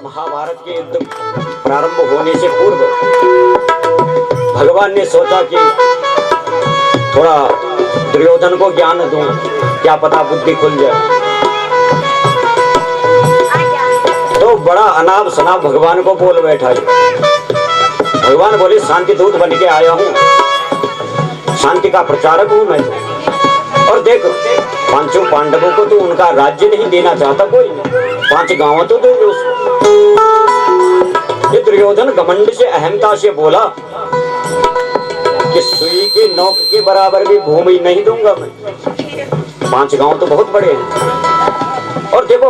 महाभारत के युद्ध प्रारंभ होने से पूर्व भगवान ने सोचा कि थोड़ा दुर्योधन को ज्ञान दूं, क्या पता बुद्धि खुल जाए। तो बड़ा अनाप शनाप भगवान को बोल बैठा। भगवान बोले, शांति दूत बन के आया हूँ, शांति का प्रचारक हूँ मैं। और देख, पांचों पांडवों को तो उनका राज्य नहीं देना चाहता कोई, 5 गांव तो दे दो उसको। ये दुर्योधन घमंड से, अहमता से बोला कि सुई के नोक के बराबर भी भूमि नहीं दूंगा मैं। 5 गांव तो बहुत बड़े हैं। और देखो,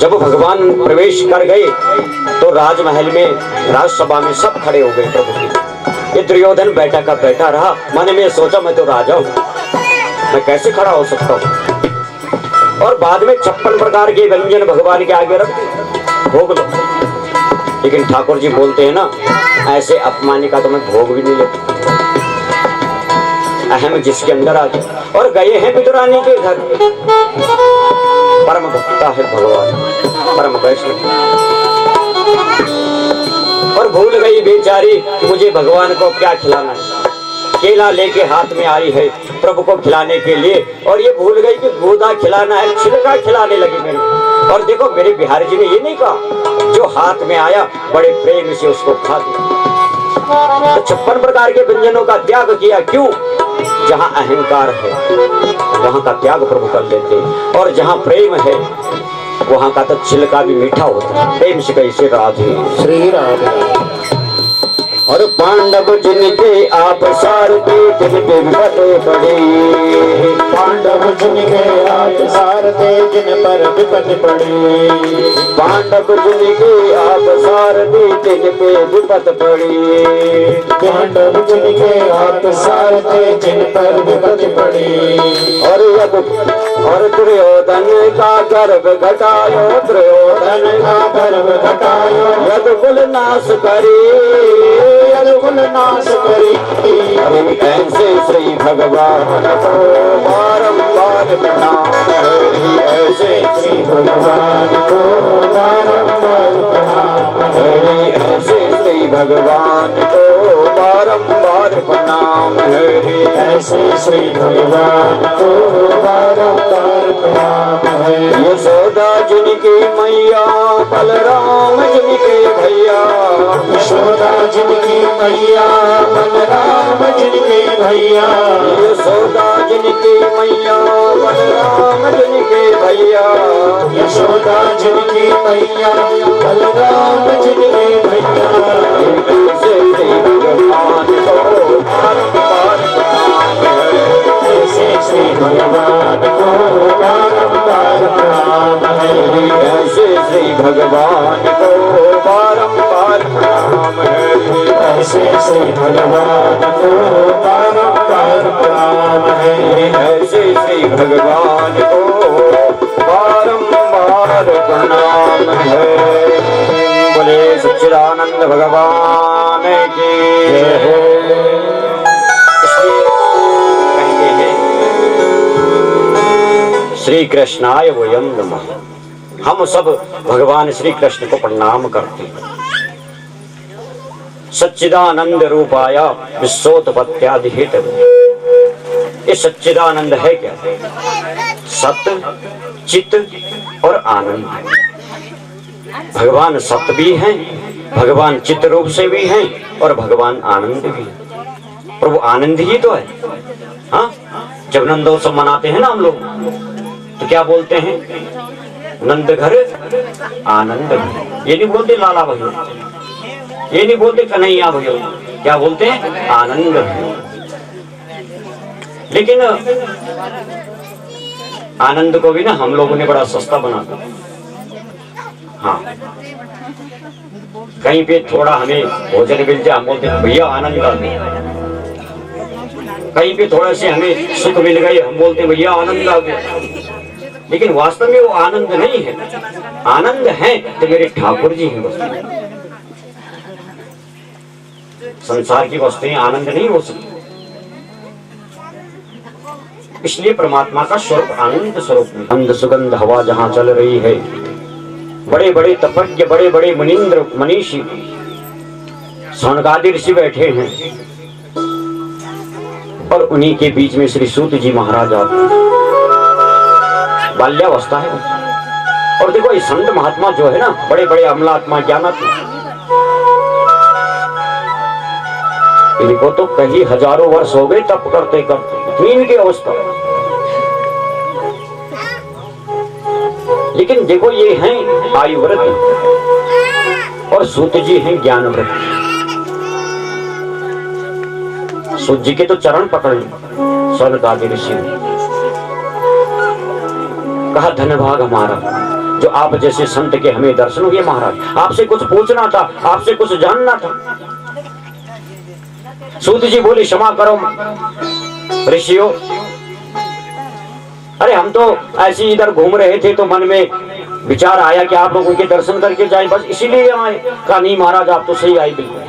जब भगवान प्रवेश कर गए तो राजमहल में, राजसभा में सब खड़े हो गए प्रभु की। ये दुर्योधन बैठा का बैठा रहा। मन में सोचा, मैं तो राजा हूँ, मैं कैसे खड़ा हो सकता हूँ। और बाद में 56 प्रकार के व्यंजन भगवान के आगे रख दिए, भोग लो। लेकिन ठाकुर जी बोलते हैं ना, ऐसे अपमान का तो मैं भोग भी नहीं लेता। अहम जिसके अंदर आ गया। और गए हैं पितरानी के घर, परम भक्ता है भगवान, परम वैष्णव। और भूल गई बेचारी कि मुझे भगवान को क्या खिलाना है। केला लेके हाथ में आई है प्रभु को खिलाने के लिए, और ये भूल गई कि गूदा खिलाना है, छिलका खिलाने लगी मैंने। और देखो, मेरे बिहारी जी ने ये नहीं कहा, जो हाथ में आया बड़े प्रेम से उसको खा दिया। तो 56 प्रकार के व्यंजनों का त्याग किया। क्यों? जहाँ अहंकार है वहाँ का त्याग प्रभु कर लेते, और जहाँ प्रेम है वहाँ का तो छिलका भी मीठा होता है। प्रेम से कैसे राधे श्री राधे। और पांडव जिनके आप सारथे जिन पे विपद पड़े, पांडव जिनके आप सारथे जिन पर विपद पड़े, पांडव जिनके आप सारथे जिन पे विपद पड़े, पांडव जिनके आप सारथे जिन पर विपद पड़े। और दुर्योधन का गर्भ घटायो, दुर्योधन का गर्भ घटायो, यदुकुल नाश करे, यदुकुल नाश करे। ऐसे श्री भगवान को बारंबार प्रणाम हरि, ऐसे श्री भगवान को बारंबार प्रणाम हरि, ऐसे श्री भगवान को बारंबार प्रणाम हरि, ऐसे श्री भगवान को बारंबार प्रणाम है। यशोदा जिनकी मैया, बलराम जिनके भैया, यशोदा जिनकी मैया, बलराम जिनके भैया, यशोदा जिनकी मैया, बलराम जिनके भैया, यशोदा जिनकी मैया, बलराम जिनके भैया। ऐसे श्री भगवान को बारंबार प्रणाम है, ऐसे श्री भगवान को बारंबार प्रणाम है। ऐसे श्री भगवान को बारंबार प्रणाम है, ऐसे श्री भगवान को बारंबार प्रणाम है। ऐसे श्री भगवान को बारंबार प्रणाम है। बोले सच्चिदानंद भगवान की जय हो। इसलिए कहते हैं, श्री कृष्णाय वयम नमः। हम सब भगवान श्री कृष्ण को प्रणाम करते हैं। सच्चिदानंद रूपाय विश्वोत्पत्त्यादि हेतवे। ये सच्चिदानंद है क्या? सत्य, चित और आनंद। भगवान सत्य भी हैं, भगवान चित्त रूप से भी हैं, और भगवान आनंद भी है। प्रभु आनंद ही तो है। हाँ, जब नंदोत्सव मनाते हैं ना हम लोग, तो क्या बोलते हैं? नंद घर आनंद घर। ये नहीं बोलते लाला भैया, ये नहीं बोलते कन्हैया भैया, क्या बोलते हैं? आनंद घर। लेकिन आनंद को भी ना हम लोगों ने बड़ा सस्ता बना दिया। हाँ, कहीं पे थोड़ा हमें भोजन मिल जाए, हम बोलते हैं भैया आनंद आ गया। कहीं पे थोड़ा से हमें सुख मिल गए, हम बोलते हैं भैया आनंद आ गया। लेकिन वास्तव में वो आनंद नहीं है। आनंद है तो मेरे ठाकुर जी हैं वस्तु। संसार की वस्तुएं आनंद नहीं हो सकती। इसलिए परमात्मा का स्वरूप आनंद स्वरूप है। अंध सुगंध हवा जहाँ चल रही है, बड़े बड़े तपज्ञ, बड़े बड़े मुनींद्र मनीषी सौनकादि ऋषि बैठे हैं और उन्हीं के बीच में श्री सूत जी महाराज आते। बाल्यावस्था है और देखो ये संत महात्मा जो है ना, बड़े बड़े अमलात्मा ज्ञानात्मा, इनको तो कई हजारों वर्ष हो गए तप करते करते, इतनी इनकी अवस्था। लेकिन देखो ये हैं आयुव्रत और सूत जी हैं ज्ञानव्रत। सूत जी के तो चरण पकड़े सौनकादि ऋषि ने, कहा धन्यभाग हमारा जो आप जैसे संत के हमें दर्शन हुए महाराज। आपसे कुछ पूछना था, आपसे कुछ जानना था। सूत जी बोले क्षमा करो ऋषियों, अरे हम तो ऐसे इधर घूम रहे थे तो मन में विचार आया कि आप लोगों के दर्शन करके जाएं, बस इसीलिए आए। कहा नहीं महाराज आप तो सही आए, बिल्कुल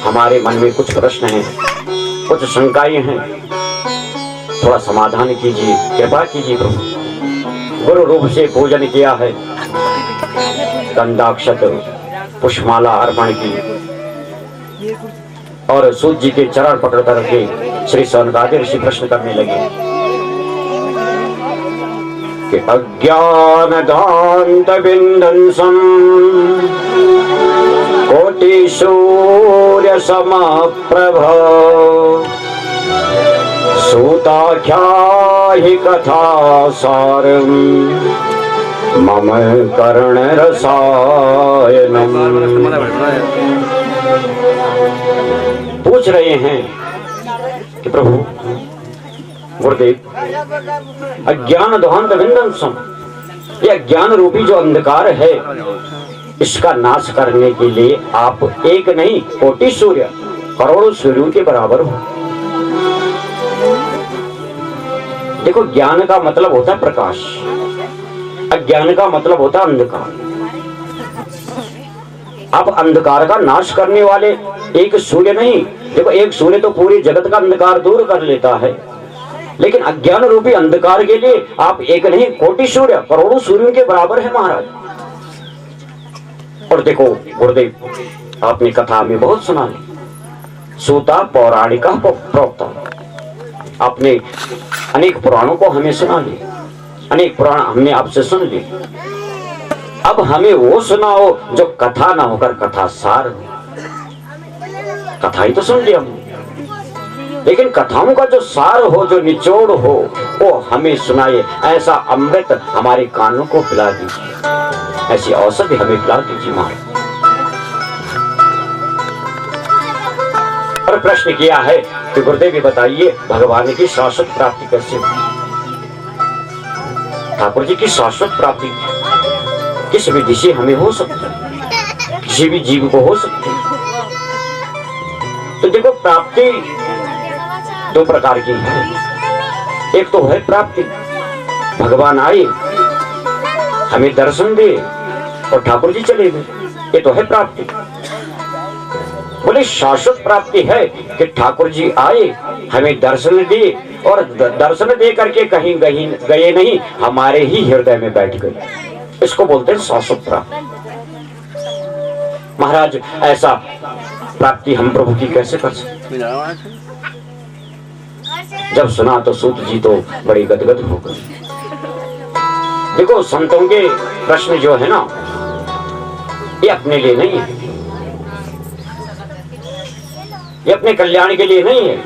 हमारे मन में कुछ प्रश्न हैं, कुछ शंकाएं हैं, थोड़ा समाधान कीजिए, कृपा कीजिए प्रभु। गुरु रूप से पूजन किया है, गंधाक्षत पुष्पमाला अर्पण की और सूत जी के चरण पकड़ करके श्री सौनकादि ऋषि प्रश्न करने लगे कि अज्ञान दांत बिंदंसम कोटि सूर्य समप्रभ सूताख्याहि कथा सारम मम कर्ण रसायनम। पूछ रहे हैं कि प्रभु गुरुदेव, अज्ञान ध्वांत विंदंसम, ये अज्ञान रूपी जो अंधकार है इसका नाश करने के लिए आप एक नहीं कोटि सूर्य, करोड़ों सूर्यों के बराबर हो। देखो ज्ञान का मतलब होता है प्रकाश, अज्ञान का मतलब होता है अंधकार। आप अंधकार का नाश करने वाले एक सूर्य नहीं, देखो एक सूर्य तो पूरे जगत का अंधकार दूर कर लेता है, लेकिन अज्ञान रूपी अंधकार के लिए आप एक नहीं कोटि सूर्य, करोड़ों सूर्यों के बराबर है महाराज। और देखो गुरुदेव आपने कथा में बहुत सुना ली, सूता पौराणिका प्रोक्ता, आपने अनेक पुराणों को हमें सुना ली, अनेक पुराण हमने आपसे सुन ली। अब हमें वो सुनाओ जो कथा ना होकर कथा सार हो। कथा ही तो सुन लिया हमने, लेकिन कथाओं का जो सार हो, जो निचोड़ हो, वो हमें सुनाइए। ऐसा अमृत हमारे कानों को पिला दीजिए, ऐसी औषधि हमें पिला दीजिए महाराज। और प्रश्न किया है कि गुरुदेव ये बताइए भगवान की शाश्वत प्राप्ति कैसे होगी? ठाकुर जी की शाश्वत प्राप्ति किस विधि से हमें हो सकती है, किसी भी जीव को हो सकती है? तो देखो प्राप्ति दो प्रकार की है। एक तो है प्राप्ति, भगवान आए हमें दर्शन दे और ठाकुर जी चले गए, ये तो है प्राप्ति। बोले शाश्वत प्राप्ति है कि ठाकुर जी आए हमें दर्शन दिए और दर्शन दे करके कहीं गए नहीं, हमारे ही हृदय में बैठ गए, इसको बोलते हैं शाश्वत प्राप्ति। महाराज ऐसा प्राप्ति हम प्रभु की कैसे कर सकते? जब सुना तो सूत जी तो बड़ी गदगद हो गए। देखो संतों के प्रश्न जो है ना, ये अपने लिए नहीं है, ये अपने कल्याण के लिए नहीं है,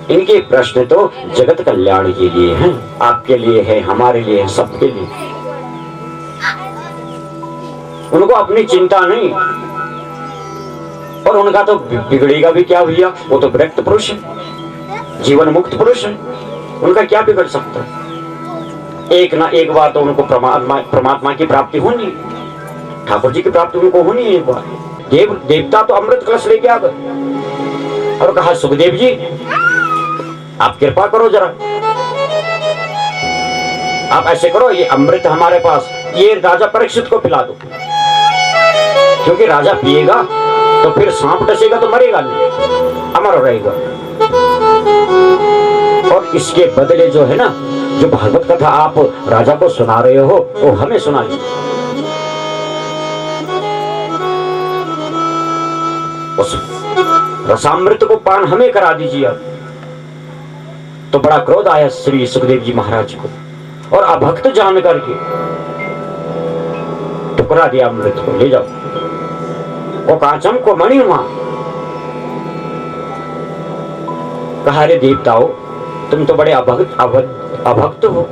इनके प्रश्न तो जगत कल्याण के लिए हैं, आपके लिए है, हमारे लिए है, सबके लिए। उनको अपनी चिंता नहीं, और उनका तो बिगड़ेगा भी क्या भैया, वो तो विरक्त पुरुष है, जीवन मुक्त पुरुष है, उनका क्या बिगड़ सकता है? एक ना एक बार तो उनको परमात्मा की प्राप्ति होनी, ठाकुर जी की प्राप्ति उनको होनी है। एक बार देवता तो अमृत कलश लेके आ गए और कहा सुखदेव जी आप कृपा करो जरा, आप ऐसे करो ये अमृत हमारे पास, ये राजा परीक्षित को पिला दो, क्योंकि राजा पिएगा तो फिर सांप डसेगा तो मरेगा नहीं, अमर रहेगा। और इसके बदले जो है ना जो भागवत कथा आप राजा को सुना रहे हो वो हमें सुनाइए। उस रसामृत को पान हमें करा दीजिए आप। तो बड़ा क्रोध आया श्री सुखदेव जी महाराज को, और अभक्त जान करके ठुकरा दिया अमृत को। ले जाओ वो कांचम को मणि हुआ। कहा रे देवताओं, तुम तो बड़े अभक्त हो।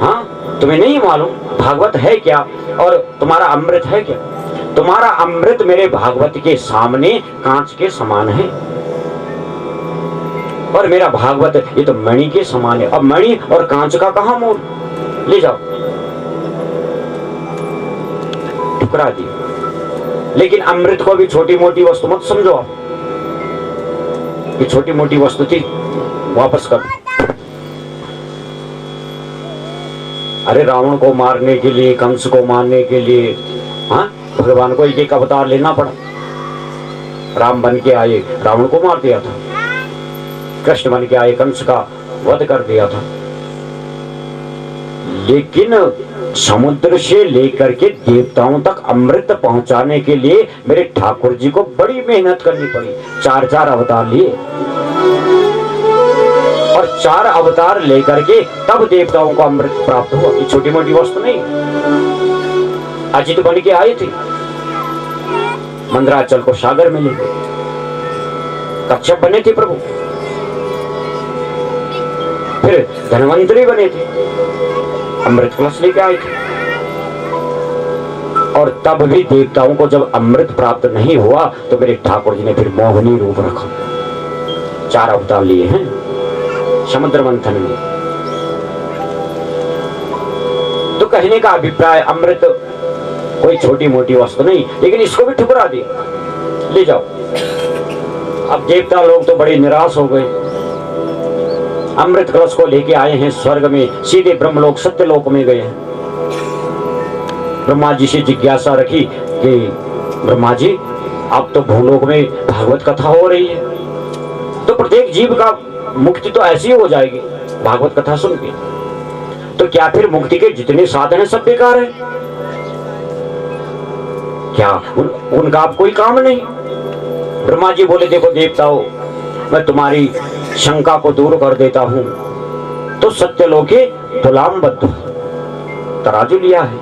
हाँ, तुम्हें नहीं मालूम भागवत है क्या और तुम्हारा अमृत है क्या? तुम्हारा अमृत मेरे भागवत के सामने कांच के समान है, और मेरा भागवत ये तो मणि के समान है। अब मणि और कांच का कहां मोल? ले जाओ। ठुकरा दी। लेकिन अमृत को भी छोटी मोटी वस्तु मत समझो आप, ये छोटी मोटी वस्तु थी, वापस कर। अरे रावण को मारने के लिए, कंस को मारने के लिए, हाँ, भगवान को एक एक अवतार लेना पड़ा। राम बन के आए, रावण को मार दिया था। कृष्ण बन के आए, कंस का वध कर दिया था। लेकिन समुद्र से लेकर के देवताओं तक अमृत पहुंचाने के लिए मेरे ठाकुर जी को बड़ी मेहनत करनी पड़ी। 4 अवतार लिए, और 4 अवतार लेकर के तब देवताओं को अमृत प्राप्त हुआ। ये छोटी मोटी वस्तु नहीं। अजित बन के आए थे, मंदराचल को सागर में ले गए। कच्छप बने थे प्रभु, फिर धनवंतरी बने थे, अमृत कलश लेके आए थे। और तब भी देवताओं को जब अमृत प्राप्त नहीं हुआ तो मेरे ठाकुर जी ने फिर मोहनी रूप रखा। 4 अवतार लिए हैं समुद्र मंथन में। तो कहने का अभिप्राय, अमृत कोई छोटी मोटी वस्तु नहीं, लेकिन इसको भी ठुकरा दिया। ले जाओ। अब देवता लोग तो बड़े निराश हो गए। अमृत कलश को लेके आए हैं स्वर्ग में, सीधे ब्रह्मलोक सत्यलोक में गए हैं। ब्रह्मा जी से जिज्ञासा रखी कि ब्रह्मा जी, अब तो भूलोक में भागवत कथा हो रही है, तो प्रत्येक जीव का मुक्ति तो ऐसी हो जाएगी भागवत कथा सुन के, तो क्या फिर मुक्ति के जितने साधन है सब बेकार है क्या? उनका अब कोई काम नहीं? ब्रह्मा जी बोले, देखो देवताओं, मैं तुम्हारी शंका को दूर कर देता हूं। तो सत्यलोके तुलामबद्ध तराजू लिया है,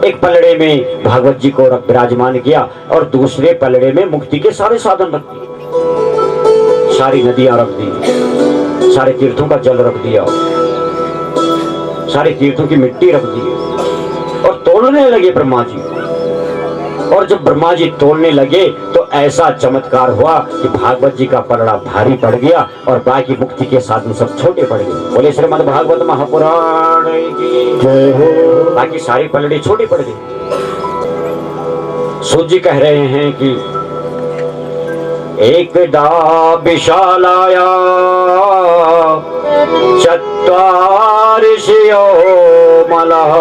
एक पलड़े में भागवत जी को विराजमान किया और दूसरे पलड़े में मुक्ति के सारे साधन रख दिए। सारी नदियां रख दी, सारे तीर्थों का जल रख दिया, सारे तीर्थों की मिट्टी रख दी, और तोड़ने लगे ब्रह्मा जी। और जब ब्रह्मा जी तोड़ने लगे तो ऐसा चमत्कार हुआ कि भागवत जी का पलड़ा भारी पड़ गया और बाकी मुक्ति के साधन सब छोटे पड़ गए। बोले श्रीमद् भागवत महापुराण की जय हो। बाकी सारी पलड़े छोटे पड़ गए। सूत जी कह रहे हैं कि एकदा विशालाया चत्वारिशयो मलः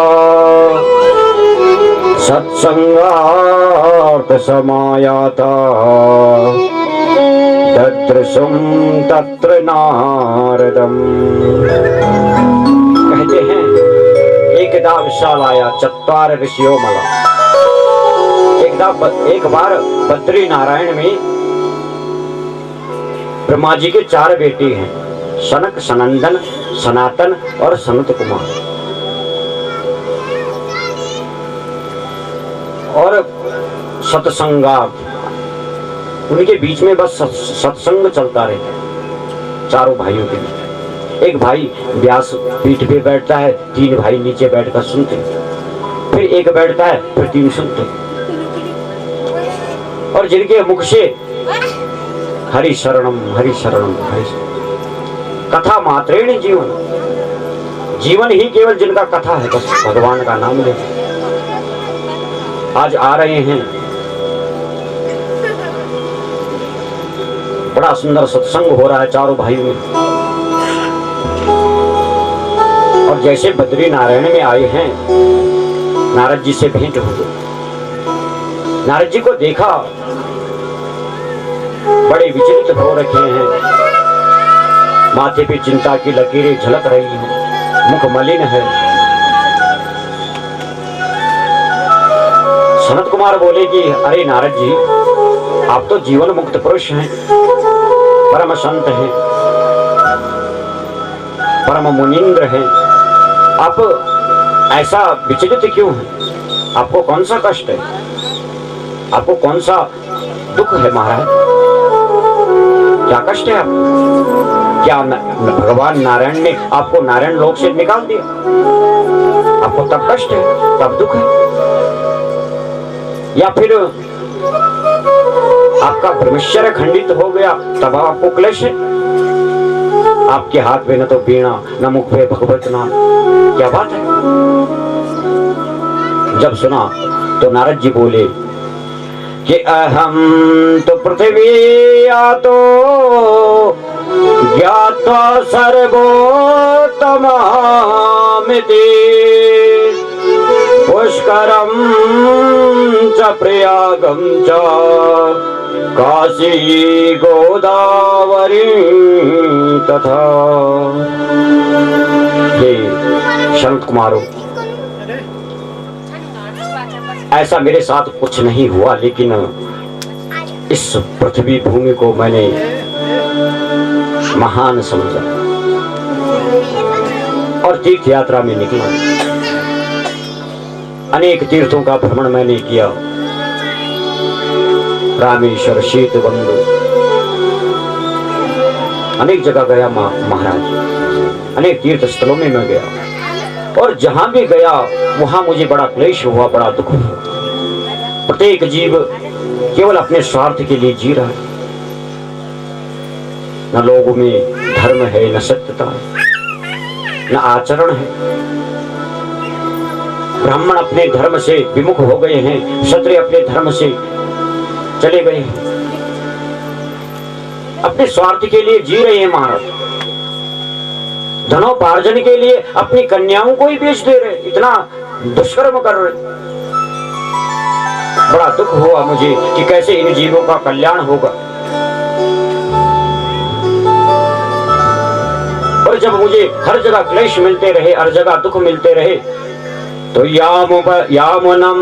सत्संगार्थ समायाता ददृशुं तत्र नारदम्। कहते हैं एकदा विशालाया चत्वार ऋषियो मला। एक बार बद्री नारायण में ब्रह्मा जी के 4 बेटे हैं, सनक, सनंदन, सनातन और सनत कुमार। और सत्संगा, उनके बीच में बस सत्संग चलता रहता चारों भाइयों के बीच। एक भाई व्यास पीठ पे बैठता है, 3 भाई नीचे बैठकर सुनते, फिर एक बैठता है, फिर 3 सुनते। और जिनके मुख से हरि शरणम हरि शरणम हरि शरणम, कथा मात्रेण जीवन, जीवन ही केवल जिनका कथा है, बस भगवान का नाम लेते। आज आ रहे हैं, बड़ा सुंदर सत्संग हो रहा है चारों भाइयों में। और जैसे बद्री नारायण में आए हैं, नारद जी से भेंट हो गई। नारद जी को देखा, बड़े विचलित हो रखे हैं। माथे पे चिंता की लकीरें झलक रही हैं, मुख मलिन है। सनत कुमार बोले कि अरे नारद जी, आप तो जीवन मुक्त पुरुष हैं, परम संत हैं, परम मुनींद्र हैं, आप ऐसा विचलित क्यों हैं? आपको कौन सा कष्ट है? आपको कौन सा दुख है महाराज? क्या कष्ट है आपको? क्या भगवान नारायण ने आपको नारायण लोक से निकाल दिया? आपको तब कष्ट है, तब दुख है? या फिर आपका ब्रह्मचर्य खंडित हो गया तब आपको क्लेश है? आपके हाथ में न तो वीणा न मुख पे भगवत नाम, क्या बात है? जब सुना तो नारद जी बोले कि अहम तो पृथ्वी आतो ज्ञात्वा सर्वोत्तमामिति पुष्करम च प्रयागम च काशी गोदावरी तथा। हे संत कुमारों, ऐसा मेरे साथ कुछ नहीं हुआ, लेकिन इस पृथ्वी भूमि को मैंने महान समझा और तीर्थ यात्रा में निकला। अनेक तीर्थों का भ्रमण मैंने किया, रामेश्वर, शीतबंधु, अनेक जगह गया महाराज, अनेक तीर्थ स्थलों में मैं गया और जहां भी गया वहां मुझे बड़ा क्लेश हुआ, बड़ा दुख हुआ। प्रत्येक जीव केवल अपने स्वार्थ के लिए जी रहा है, न लोगों में धर्म है, न सत्यता है, न आचरण है। ब्राह्मण अपने धर्म से विमुख हो गए हैं, क्षत्रिय अपने धर्म से चले गए हैं, अपने स्वार्थ के लिए जी रहे हैं महाराज। धनोपार्जन के लिए अपनी कन्याओं को ही बेच दे रहे, इतना दुष्कर्म कर रहे। बड़ा दुख हुआ मुझे कि कैसे इन जीवों का कल्याण होगा। और जब मुझे हर जगह क्लेश मिलते रहे, हर जगह दुख मिलते रहे, तो यामुनम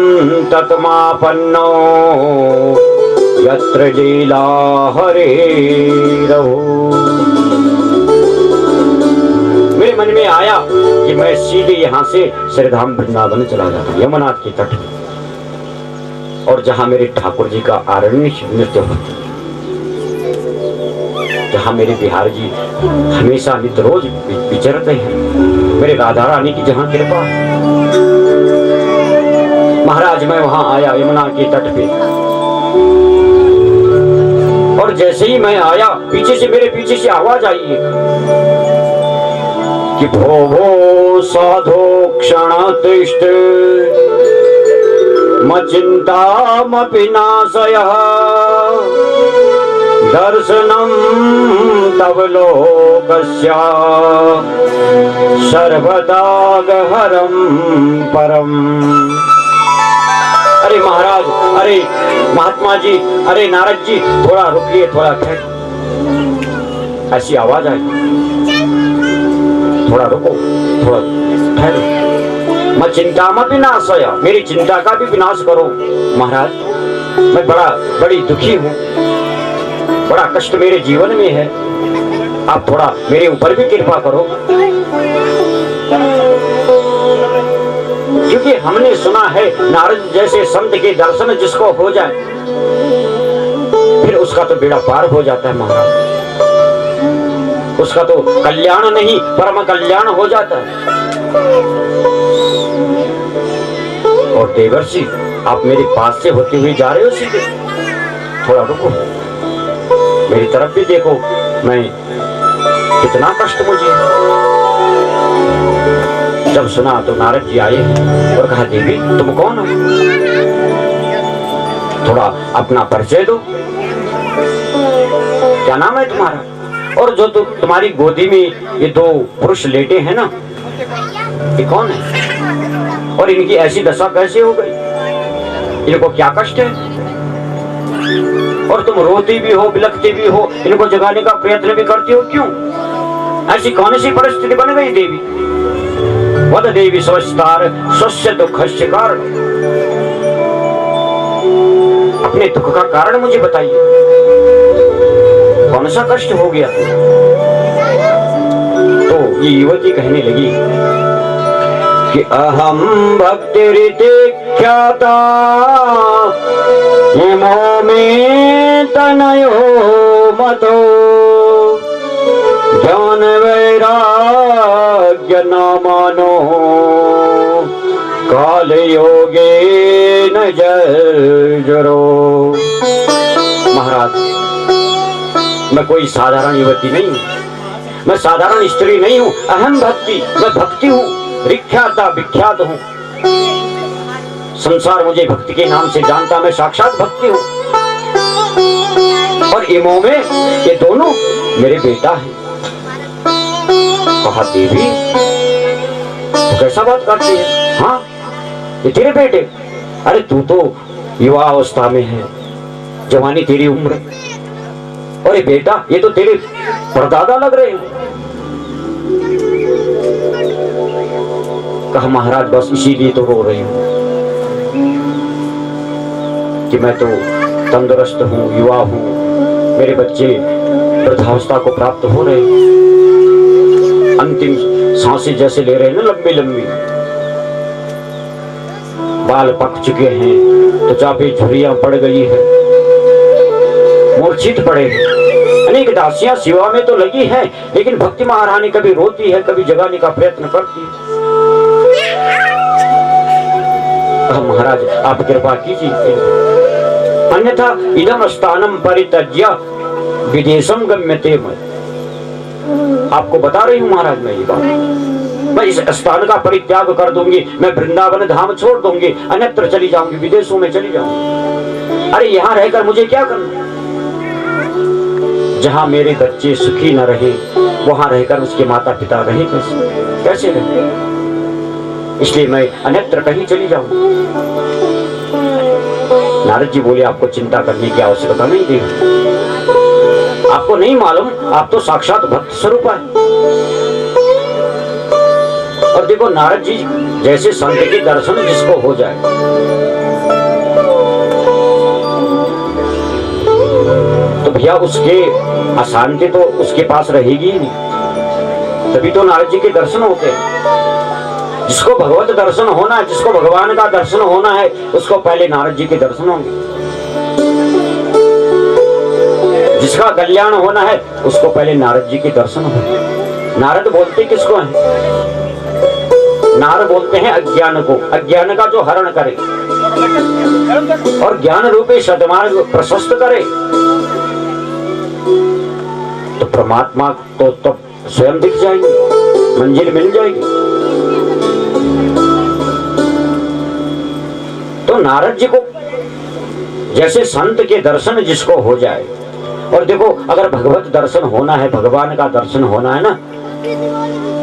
तत्मापन्नो यत्र लीला हरे रहो। मेरे मन में आया कि मैं सीधे यहाँ से श्रीधाम वृंदावन चला जाता, यमुना के तट, और जहाँ मेरे ठाकुर जी का आरण्य नृत्य होता, जहाँ मेरे बिहार जी हमेशा नित्य रोज विचरते हैं, मेरे राधा रानी की जहाँ कृपा है। महाराज मैं वहां आया यमुना के तट पे, और जैसे ही मैं आया पीछे से, मेरे पीछे से आवाज आई है कि भो भो साधो क्षण तिष्ठ मचिंतामपि नाशयः दर्शनम तव लोकस्य सर्वदा गहरम परम। अरे महाराज, अरे महात्मा जी, अरे नारद जी, थोड़ा रुकिए, थोड़ा ठहर। ऐसी आवाज आई, थोड़ा रुको, थोड़ा ठहरो। मैं चिंता मत विनाशय, मेरी चिंता का भी विनाश करो महाराज। मैं बड़ी दुखी हूँ, बड़ा कष्ट मेरे जीवन में है, आप थोड़ा मेरे ऊपर भी कृपा करो। क्योंकि हमने सुना है नारद जैसे संत के दर्शन जिसको हो जाए फिर उसका तो बेड़ा पार हो जाता है महाराज, उसका तो कल्याण नहीं परम कल्याण हो जाता है। और देवर्षि, आप मेरे पास से होते हुए जा रहे हो सीधे, थोड़ा रुको, मेरी तरफ भी देखो, मैं कितना कष्ट मुझे। जब सुना तो नारद जी आए और कहा, देवी तुम कौन हो, थोड़ा अपना परिचय दो, क्या नाम है तुम्हारा, और जो तुम्हारी गोदी में ये दो पुरुष लेटे हैं ना, ये कौन है, और इनकी ऐसी दशा कैसे हो गई, इनको क्या कष्ट है, और तुम रोती भी हो, बिलखती भी हो, इनको जगाने का प्रयत्न भी करती हो, क्यों? ऐसी कौन सी परिस्थिति बन गई देवी? वद देवी स्वस्तार स्वस्य दुःखस्य कारण। अपने दुख का कारण मुझे बताइए, कौन सा कष्ट हो गया? तो ये युवती कहने लगी कि अहम भक्तिरितिख्याता हेमो में तनयो मतो ज्ञान वैराग्य न मानो काल योगे न जरो। महाराज, मैं कोई साधारण युवती नहीं हूँ, मैं साधारण स्त्री नहीं हूँ। अहम भक्ति, मैं भक्ति हूँ, विख्याता विख्यात हूँ। संसार मुझे भक्ति के नाम से जानता, मैं साक्षात भक्ति हूँ। और इमों में ये दोनों मेरे बेटा हैं। कहा देवी तो कैसा बात करती है? हाँ, ये तेरे बेटे? अरे तू तो युवा अवस्था में है, जवानी तेरी उम्र, और ये बेटा ये तो तेरे परदादा लग रहे हैं। कहा महाराज बस इसीलिए तो रो रही हूं कि मैं तो तंदुरुस्त हूं, युवा हूं, मेरे बच्चे वृद्धावस्था को प्राप्त हो रहे हैं, अंतिम सांसें जैसे ले रहे हैं ना, लंबी लंबी, बाल पक चुके हैं, त्वचा पे झुर्रियां पड़ गई है, मूर्छित पड़े हैं। अनेक दासियां सेवा में तो लगी हैं, लेकिन भक्ति महारानी कभी रोती है, कभी जगाने का प्रयत्न करती है। महाराज आप कृपा कीजिए, अन्यथा इदम स्थानम परित्यज्य विदेशम गम्यते। आपको बता रही हूँ महाराज मैं ये बात, मैं इस स्थान का परित्याग कर दूंगी, मैं वृंदावन धाम छोड़ दूंगी, अन्यत्र चली जाऊंगी, विदेशों में चली जाऊंगी। अरे यहाँ रहकर मुझे क्या करना? जहाँ मेरे बच्चे सुखी न रहे, वहां रहकर उसके माता पिता रहे कैसे रहे? इसलिए मैं अन्यत्र कहीं चली जाऊं। नारद जी बोले आपको चिंता करने की आवश्यकता नहीं थी, आपको नहीं मालूम, आप तो साक्षात भक्त स्वरूप है। और देखो नारद जी जैसे संत के दर्शन जिसको हो जाए, तो भैया उसके अशांति तो उसके पास रहेगी ही नहीं, तभी तो नारद जी के दर्शन होते हैं। जिसको भगवत दर्शन होना है, जिसको भगवान का दर्शन होना है, उसको पहले नारद जी के दर्शन होंगे। जिसका कल्याण होना है, उसको पहले नारद जी के दर्शन होंगे। नारद बोलते किसको हैं? नारद बोलते हैं अज्ञान को, अज्ञान का जो हरण करे और ज्ञान रूपी सद्मार्ग प्रशस्त करे, तो परमात्मा तो तब स्वयं दिख जाएंगे, मंजिल मिल जाएगी। तो नारद जी को जैसे संत के दर्शन जिसको हो जाए, और देखो अगर भगवत दर्शन होना है, भगवान का दर्शन होना है ना,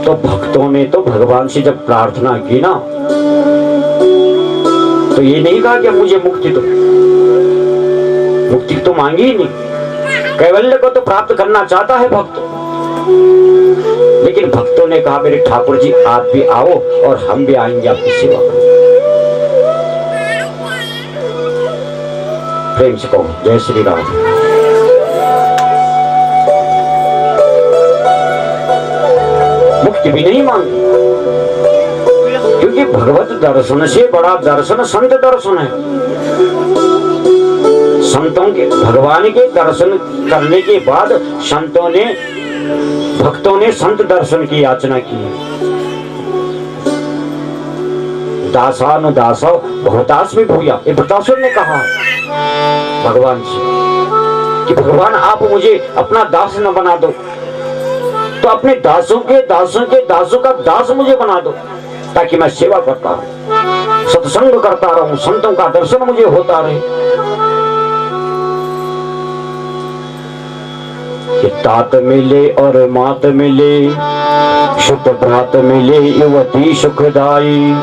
तो भक्तों ने तो भगवान से जब प्रार्थना की ना, तो ये नहीं कहा कि मुझे मुक्ति तो मांगी ही नहीं। कैवल्य को तो प्राप्त करना चाहता है भक्त, लेकिन भक्तों ने कहा मेरे ठाकुर जी आप भी आओ और हम भी आएंगे आपकी सेवा करने। प्रेम से कहो जय श्री राम। मुक्ति भी नहीं मांगी, क्योंकि भगवत दर्शन से बड़ा दर्शन संत दर्शन है। संतों के भगवान के दर्शन करने के बाद भक्तों ने संत दर्शन की याचना की। दासानुदासो बहुतास्मि भूया, ये वृत्रासुर ने कहा भगवान से कि भगवान आप मुझे अपना दास न बना दो, तो अपने दासों के दासों का दास मुझे बना दो, ताकि मैं सेवा करता रहूं, सत्संग करता रहूं, संतों का दर्शन मुझे होता रहे। कि तात मिले और मात मिले, शुद्ध भ्रात मिले युवती सुखदाई,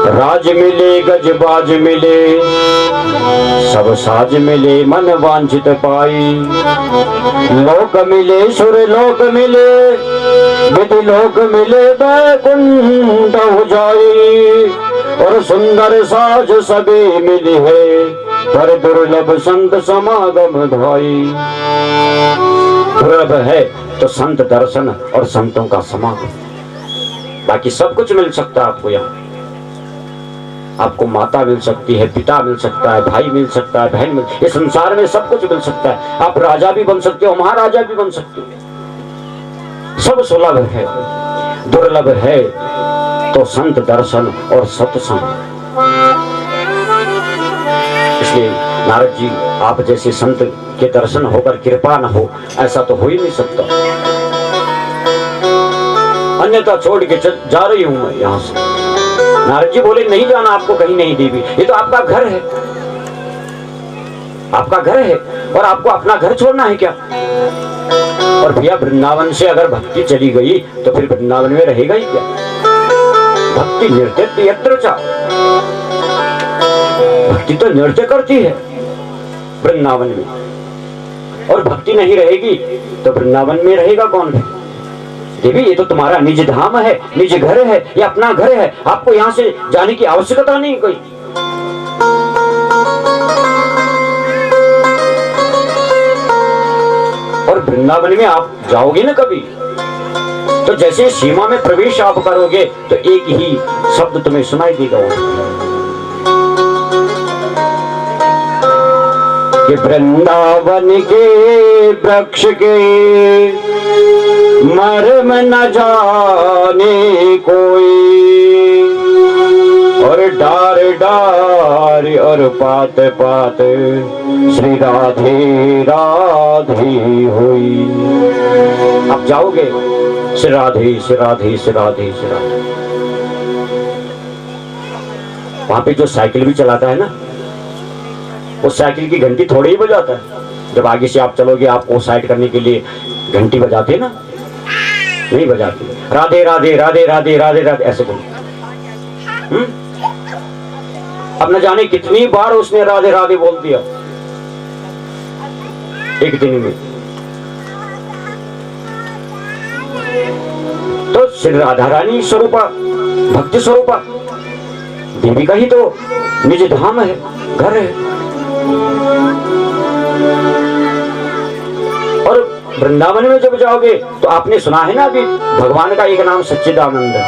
राज मिले गजबाज मिले, सब साज मिले मन वांछित पाई। लोक मिले सुर लोक मिले, विधि लोक मिले बैकुंठ हो जाई। और सुंदर साज सभी मिली है, पर दुर्लभ संत समागम भाई। दुर्लभ है तो संत दर्शन और संतों का समागम। बाकी सब कुछ मिल सकता है आपको यहाँ। आपको माता मिल सकती है, पिता मिल सकता है, भाई मिल सकता है, बहन मिल, ये संसार में सब कुछ मिल सकता है। आप राजा भी बन सकते हो, महाराजा भी बन सकते हो। सब सुलभ है, दुर्लभ है तो संत दर्शन और सत्संग। इसलिए नारद जी, आप जैसे संत के दर्शन होकर कृपा न हो, ऐसा तो हो ही नहीं सकता। अन्यथा छोड़ के जा रही हूं मैं यहां से। नारद जी बोले नहीं जाना आपको कहीं नहीं देवी, ये तो आपका घर है, आपका घर है और आपको अपना घर छोड़ना है क्या? और भैया वृंदावन से अगर भक्ति चली गई तो फिर वृंदावन में रहेगा ही क्या? भक्ति नृत्य यत्र चा, भक्ति तो नृत्य करती है वृंदावन में, और भक्ति नहीं रहेगी तो वृंदावन में रहेगा कौन है? देवी ये तो तुम्हारा निज धाम है, निज घर है, ये अपना घर है, आपको यहाँ से जाने की आवश्यकता नहीं कोई। और वृंदावन में आप जाओगे ना कभी, तो जैसे सीमा में प्रवेश आप करोगे तो एक ही शब्द तुम्हें सुनाई देगा, कि वृंदावन के वृक्ष के मर्म न जाने कोई, और डार डार और पात पात श्री राधे राधे हुई। आप जाओगे श्री राधे श्री राधे श्री राधे श्री राधे। वहां पे जो साइकिल भी चलाता है ना, उस साइकिल की घंटी थोड़ी ही बजाता है। जब आगे से आप चलोगे, आपको साइड करने के लिए घंटी बजाते ना, नहीं बजाते। राधे राधे राधे राधे राधे राधे ऐसे बोल। अब न जाने कितनी बार उसने राधे राधे बोल दिया एक दिन में। तो श्री राधा रानी स्वरूपा, भक्ति स्वरूपा देवी का ही तो निज धाम है, घर है। और वृंदावन में जब जाओगे तो आपने सुना है ना, अभी भगवान का एक नाम सच्चिदानंद है,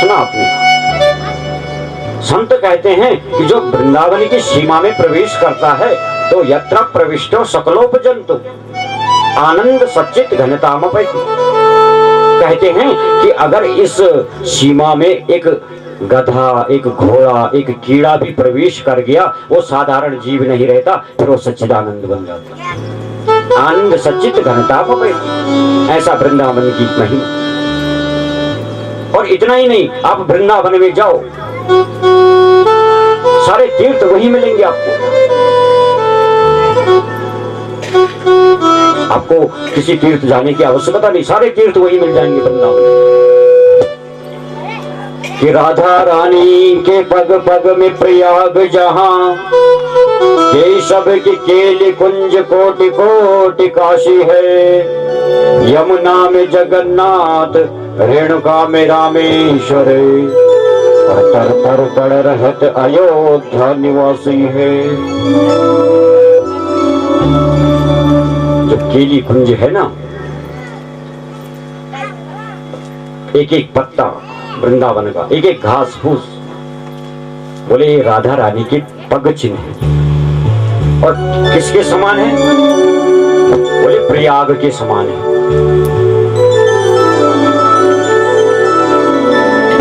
सुना आपने? संत कहते हैं कि जो वृंदावन की सीमा में प्रवेश करता है तो यत्र प्रविष्टो सकलोपजंतु आनंद सच्चित घनतामपैति। कहते हैं कि अगर इस सीमा में एक गधा, एक घोड़ा, एक कीड़ा भी प्रवेश कर गया, वो साधारण जीव नहीं रहता, फिर वो सच्चिदानंद बन जाता। आनंद सच्चित घनतामपैति, ऐसा वृंदावन की महिमा। और इतना ही नहीं, आप वृंदावन में जाओ, सारे तीर्थ वही मिलेंगे आपको किसी तीर्थ जाने की आवश्यकता नहीं, सारे तीर्थ वही मिल जाएंगे वृंदावन। कि राधा रानी के पग पग में प्रयाग जहां, केशव की केली कुंज कोटि कोटि काशी है। यमुना में जगन्नाथ, रेणुका में रामेश्वर, और तर तर पड़ रहत अयोध्या निवासी है। जो केली कुंज है ना, एक एक पत्ता वृंदावन का, एक एक घास फूस, बोले ये राधा रानी के पग चिन्ह है। और किसके समान है? बोले प्रयाग के समान है।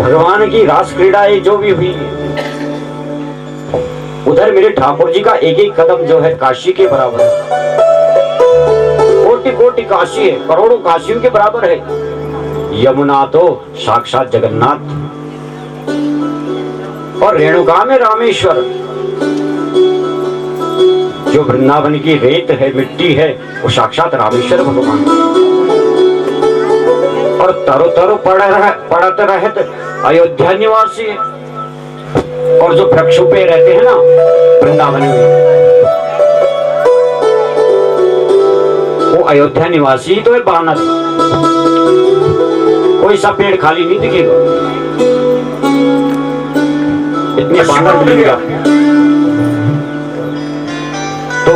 भगवान की रास क्रीड़ाएं जो भी हुई, उधर मेरे ठाकुर जी का एक एक कदम जो है काशी के बराबर है। कोटि कोटि काशी है, करोड़ों काशियों के बराबर है। यमुना तो साक्षात जगन्नाथ, और रेणुका में रामेश्वर। जो वृंदावन की रेत है, मिट्टी है, वो साक्षात रामेश्वर भगवान। और तरो तरो पड़त रहत अयोध्या निवासी है। और जो वृक्षों पे रहते हैं ना वृंदावन में, वो अयोध्या निवासी तो है बानर, कोई सा पेड़ खाली नहीं दिखेगा, इतने बानर मिलेगा। तो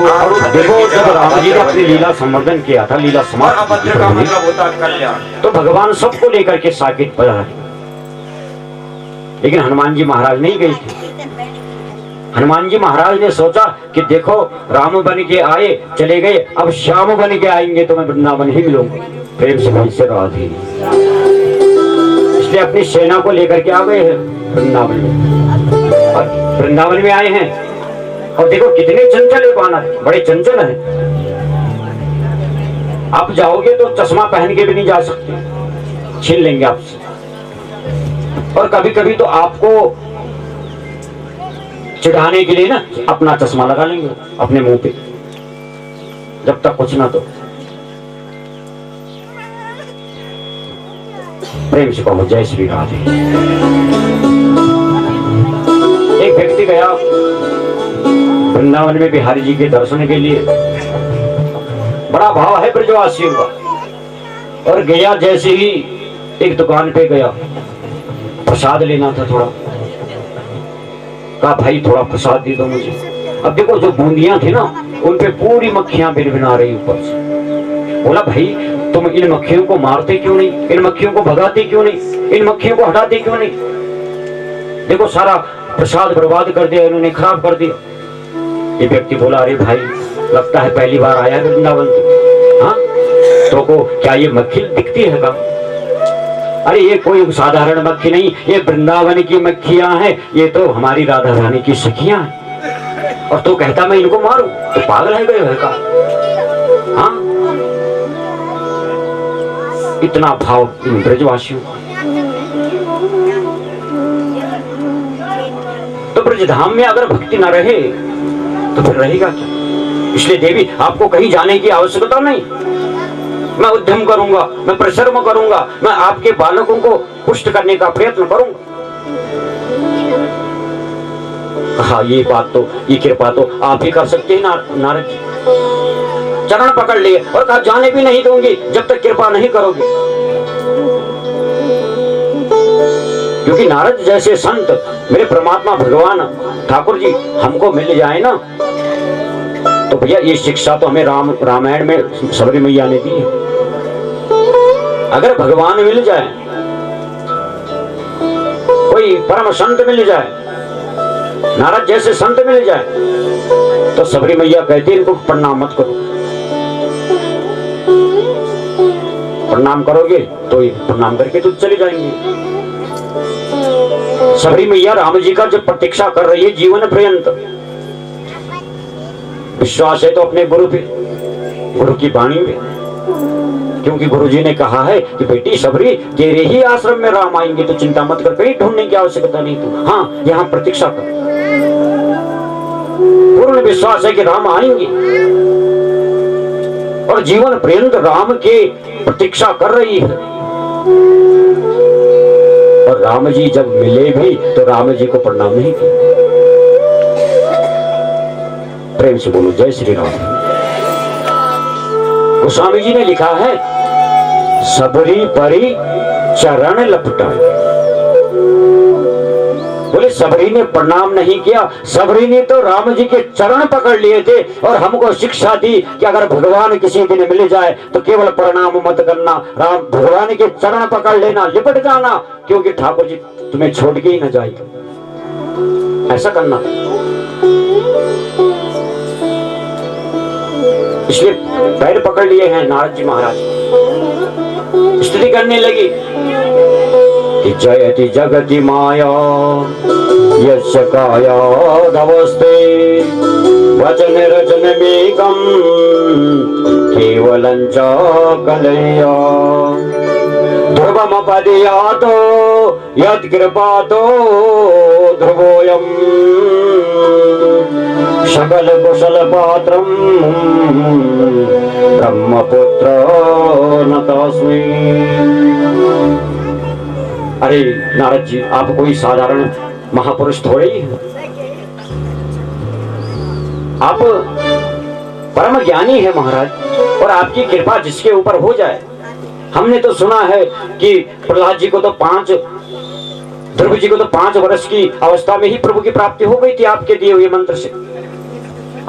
देखो जब राम जी ने अपनी लीला संवर्धन किया था, लीला समाप्त का मतलब होता है कल्याण। तो भगवान सबको लेकर के साकेत पर आए, लेकिन हनुमान जी महाराज नहीं गए थे। हनुमान जी महाराज ने सोचा कि देखो राम बन के आए चले गए, अब श्याम बन के आएंगे तो मैं वृंदावन ही मिलूंगा, प्रेम से भाई से राधे। इसलिए अपनी सेना को लेकर के आ गए हैं वृंदावन में, और वृंदावन में आए हैं। और देखो कितने चंचल है बानर, बड़े चंचल हैं। आप जाओगे तो चश्मा पहन के भी नहीं जा सकते, छीन लेंगे आपसे। और कभी कभी तो आपको चिढ़ाने के लिए ना अपना चश्मा लगा लेंगे अपने मुंह पे, जब तक कुछ ना तो। प्रेम से कहो जय श्री राधे। एक व्यक्ति गया वृंदावन में बिहारी जी के दर्शन के लिए, बड़ा भाव है ब्रजवासियों का, और गया जैसे ही एक दुकान पे गया, प्रसाद लेना था थोड़ा, कहा भाई थोड़ा प्रसाद दे दो मुझे। अब देखो जो बूंदियां थी ना उन पे पूरी मक्खियां भिनभिना रही ऊपर से। बोला भाई तुम इन मक्खियों को मारते क्यों नहीं, इन मक्खियों को भगाते क्यों नहीं, इन मक्खियों को हटाते क्यों नहीं, देखो सारा प्रसाद बर्बाद कर दिया इन्होंने, खराब कर दिया। ये व्यक्ति बोला अरे भाई लगता है पहली बार आया वृंदावन, हाँ तो को क्या ये मक्खी दिखती है का? अरे ये कोई साधारण मक्खी नहीं, ये वृंदावन की मक्खियां हैं, ये तो हमारी राधा रानी की सखियां हैं। और तो कहता मैं इनको मारूं, तो पागल है गए का? हाँ इतना भाव इन ब्रजवासियों। तो ब्रजधाम में अगर भक्ति न रहे तो फिर रहेगा क्या? इसलिए देवी आपको कहीं जाने की आवश्यकता नहीं, मैं उद्यम करूंगा, मैं परिश्रम करूंगा, मैं आपके बालकों को पुष्ट करने का प्रयत्न करूंगा। कहा ये बात तो, ये कृपा तो आप ही कर सकते हैं नारद जी। चरण पकड़ लिए और कहा जाने भी नहीं दूंगी जब तक कृपा नहीं करोगे। क्योंकि नारद जैसे संत मेरे परमात्मा भगवान ठाकुर जी हमको मिल जाए ना, तो भैया ये शिक्षा तो हमें रामायण में सबरी मैया ने दी है। अगर भगवान मिल जाए, कोई परम संत मिल जाए, नारद जैसे संत मिल जाए, तो सबरी मैया कहती है इनको प्रणाम मत करो। प्रणाम करोगे तो प्रणाम करके तो चले जाएंगे। सबरी मैया राम जी का जब प्रतीक्षा कर रही है जीवन पर्यंत, विश्वास है तो अपने गुरु पे, गुरु की वाणी पे, क्योंकि गुरु जी ने कहा है कि बेटी सबरी तेरे ही आश्रम में राम आएंगे, तो चिंता मत कर, कहीं ढूंढने की आवश्यकता नहीं तू, हाँ यहाँ प्रतीक्षा कर। पूर्ण विश्वास है कि राम आएंगे और जीवन पर्यंत राम के प्रतीक्षा कर रही है। और राम जी जब मिले भी तो राम जी को प्रणाम नहीं किया। प्रेम से बोलो जय श्री राम। गोस्वामी जी ने लिखा है सबरी परी चरण लपटाए। बोले सबरी ने प्रणाम नहीं किया, सबरी ने तो राम जी के चरण पकड़ लिए थे और हमको शिक्षा दी कि अगर भगवान किसी दिन मिल जाए तो केवल प्रणाम मत करना, राम भगवान के चरण पकड़ लेना, लिपट जाना, क्योंकि ठाकुर जी तुम्हें छोड़ के ही न जाएगा, ऐसा करना। इसलिए पैर पकड़ लिए हैं नारद जी महाराज, स्तुति करने लगी कि जयति जगति माया यस्य कायादवस्थे वचन रचन मेकम केवलं च कलया ध्रुवम पदयातो यत्कृपातो ध्रुवोऽयम् सकल कुशल पात्रम ब्रह्मपुत्र नतस्मि। अरे नारद जी आप कोई साधारण महापुरुष थोड़े ही हैं। आप परम ज्ञानी है महाराज, और आपकी कृपा जिसके ऊपर हो जाए। हमने तो सुना है कि प्रहलाद जी को तो ध्रुव जी को तो 5 वर्ष की अवस्था में ही प्रभु की प्राप्ति हो गई थी आपके दिए हुए मंत्र से।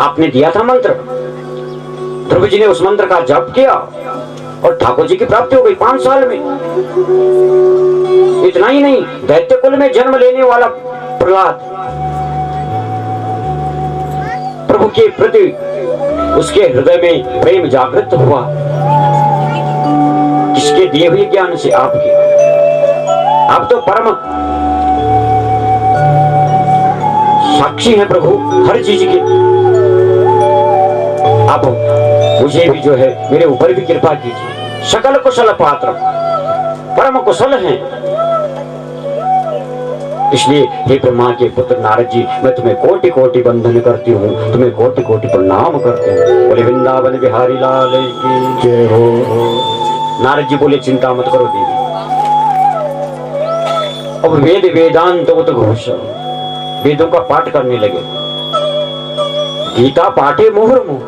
आपने दिया था मंत्र, ध्रुव जी ने उस मंत्र का जप किया और ठाकुर जी की प्राप्ति हो गई 5 साल में। इतना ही नहीं, दैत्य कुल में जन्म लेने वाला प्रहलाद, प्रभु के प्रति उसके हृदय में प्रेम जागृत हुआ। किसके दिए हुए ज्ञान से? आपके। आप तो परम साक्षी हैं प्रभु हर चीज के। आप मुझे भी जो है, मेरे ऊपर भी कृपा कीजिए। सकल कुशल पात्र, परम कुशल हैं। इसलिए हे ब्रह्मा के पुत्र नारद जी, मैं तुम्हें कोटि कोटि बंधन करती हूँ, तुम्हें कोटि कोटि प्रणाम करती हूँ। बोले वृंदावन बिहारी लाल की जय हो। नारद जी बोले चिंता मत करो देवी, अब वेद वेदांत उद्घोष, वेदों का पाठ करने लगे। गीता पाठे मुहुर्मुहु,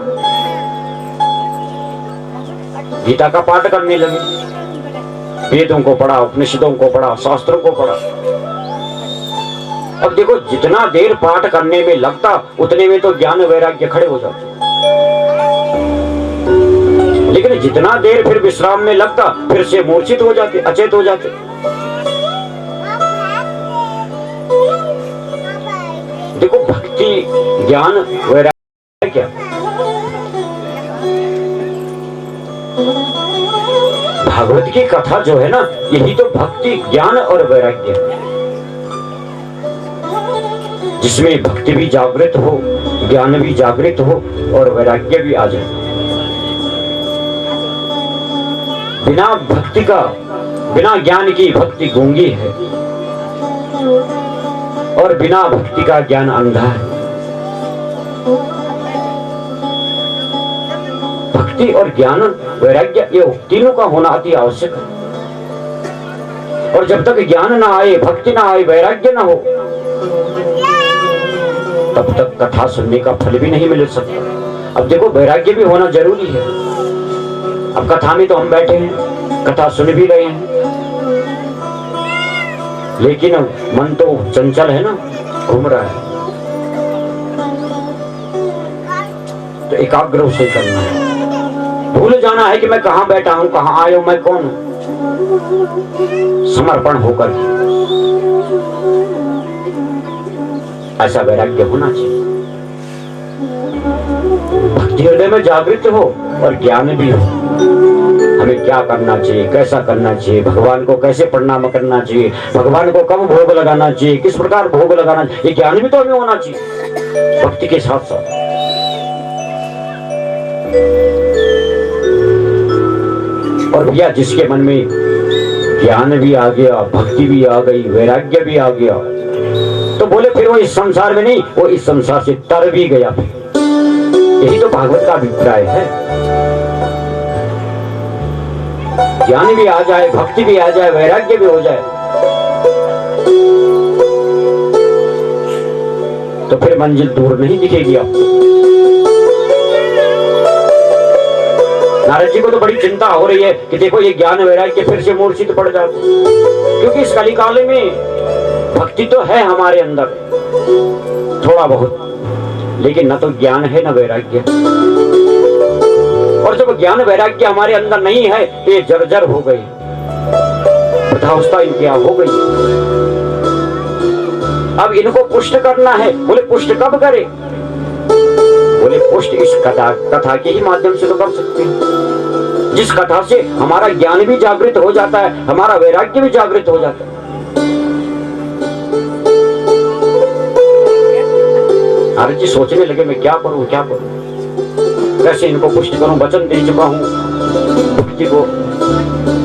गीता का पाठ करने लगे। वेदों को पढ़ा, उपनिषदों को पढ़ा, शास्त्रों को पढ़ा। अब देखो, जितना देर पाठ करने में लगता उतने में तो ज्ञान वैराग्य खड़े हो जाते, लेकिन जितना देर फिर विश्राम में लगता फिर से मूर्छित हो जाते, अचेत हो जाते। देखो, भक्ति ज्ञान वैराग्य क्या? भागवत की कथा जो है ना, यही तो भक्ति ज्ञान और वैराग्य है, जिसमें भक्ति भी जागृत हो, ज्ञान भी जागृत हो और वैराग्य भी आ जाए। बिना भक्ति का, बिना ज्ञान की भक्ति गूंगी है, और बिना भक्ति का ज्ञान अंधा है। भक्ति और ज्ञान वैराग्य, ये तीनों का होना अति आवश्यक है। और जब तक ज्ञान ना आए, भक्ति ना आए, वैराग्य ना हो, तब तक कथा सुनने का फल भी नहीं मिल सकता। अब देखो, वैराग्य भी होना जरूरी है। अब कथा में तो हम बैठे हैं, कथा सुन भी रहे हैं, लेकिन मन तो चंचल है ना, घूम रहा है। तो एकाग्र से करना है, भूल जाना है कि मैं कहां बैठा हूं, कहां आया हूं, मैं कौन हूं। समर्पण होकर ऐसा वैराग्य होना चाहिए। भक्ति हृदय में जागृत हो और ज्ञान भी हो। हमें क्या करना चाहिए, कैसा करना चाहिए, भगवान को कैसे प्रणाम करना चाहिए, भगवान को कब भोग लगाना चाहिए, किस प्रकार भोग लगाना चाहिए, ये ज्ञान भी तो हमें होना चाहिए भक्ति के साथ साथ। और भैया, जिसके मन में ज्ञान भी आ गया, भक्ति भी आ गई, वैराग्य भी आ गया, तो बोले फिर वो इस संसार में नहीं, वो इस संसार से तर भी गया। यही तो भागवत का अभिप्राय है। ज्ञान भी आ जाए, भक्ति भी आ जाए, वैराग्य भी हो जाए, तो फिर मंजिल दूर नहीं दिखेगी आपको। नारद जी को तो बड़ी चिंता हो रही है कि देखो, ये ज्ञान वैराग्य फिर से मूर्छित पड़ जाते, क्योंकि इस कलिकाल में भक्ति तो है हमारे अंदर थोड़ा बहुत, लेकिन न तो ज्ञान है न वैराग्य। और जब ज्ञान वैराग्य हमारे अंदर नहीं है तो ये जर्जर हो गई, वृद्धावस्था इनकी हो गई। अब इनको पुष्ट करना है। बोले पुष्ट कब करे? बोले पुष्ट इस कथा के ही माध्यम से तो कर सकते हैं, जिस कथा से हमारा ज्ञान भी जागृत हो जाता है, हमारा वैराग्य भी जागृत हो जाता है। नारद जी सोचने लगे, मैं क्या करूं, क्या करूं, कैसे इनको पुष्ट करूं। वचन दे चुका हूं, भक्ति को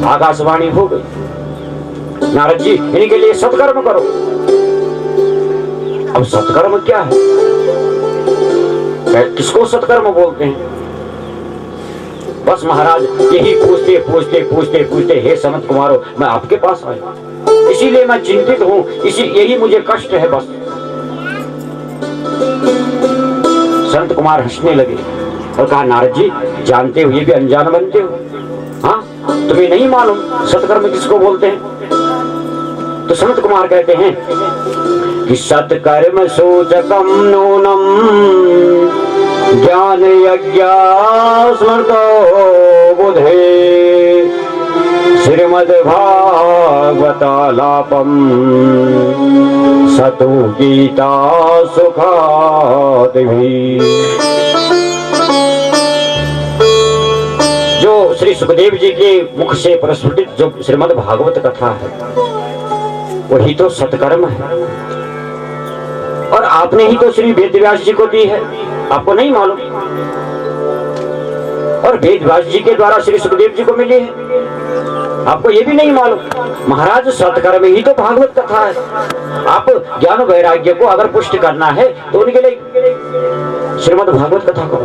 आकाशवाणी हो गई। नारद जी, इनके लिए सत्कर्म करो। अब सत्कर्म क्या है, किसको सत्कर्म बोलते हैं? बस महाराज यही पूछते पूछते पूछते पूछते हे सनत कुमारो मैं आपके पास आया, इसीलिए मैं चिंतित हूँ, यही मुझे कष्ट है बस। संत कुमार हंसने लगे और कहा नारद जी जानते हो ये भी अनजान बनते हो, हाँ तुम्हें नहीं मालूम सत्कर्म किसको बोलते हैं? तो संत कुमार कहते हैं कि सत्कर्म सूचकम नूनम ज्ञान यज्ञ स्मृतो बुधे श्रीमद्भागवतालापम सतु गीता सुखादिभी। जो श्री सुखदेव जी के मुख से प्रस्फुटित जो श्रीमद् भागवत कथा है वही तो सत्कर्म है, और आपने ही तो श्री वेदव्यास जी को दी है, आपको नहीं मालूम? और वेदव्यास जी के द्वारा श्री सुखदेव जी को मिली है, आपको ये भी नहीं मालूम? महाराज सत्कर्म ही तो भागवत कथा है। आप ज्ञान वैराग्य को अगर पुष्ट करना है तो उनके लिए श्रीमद् भागवत कथा को।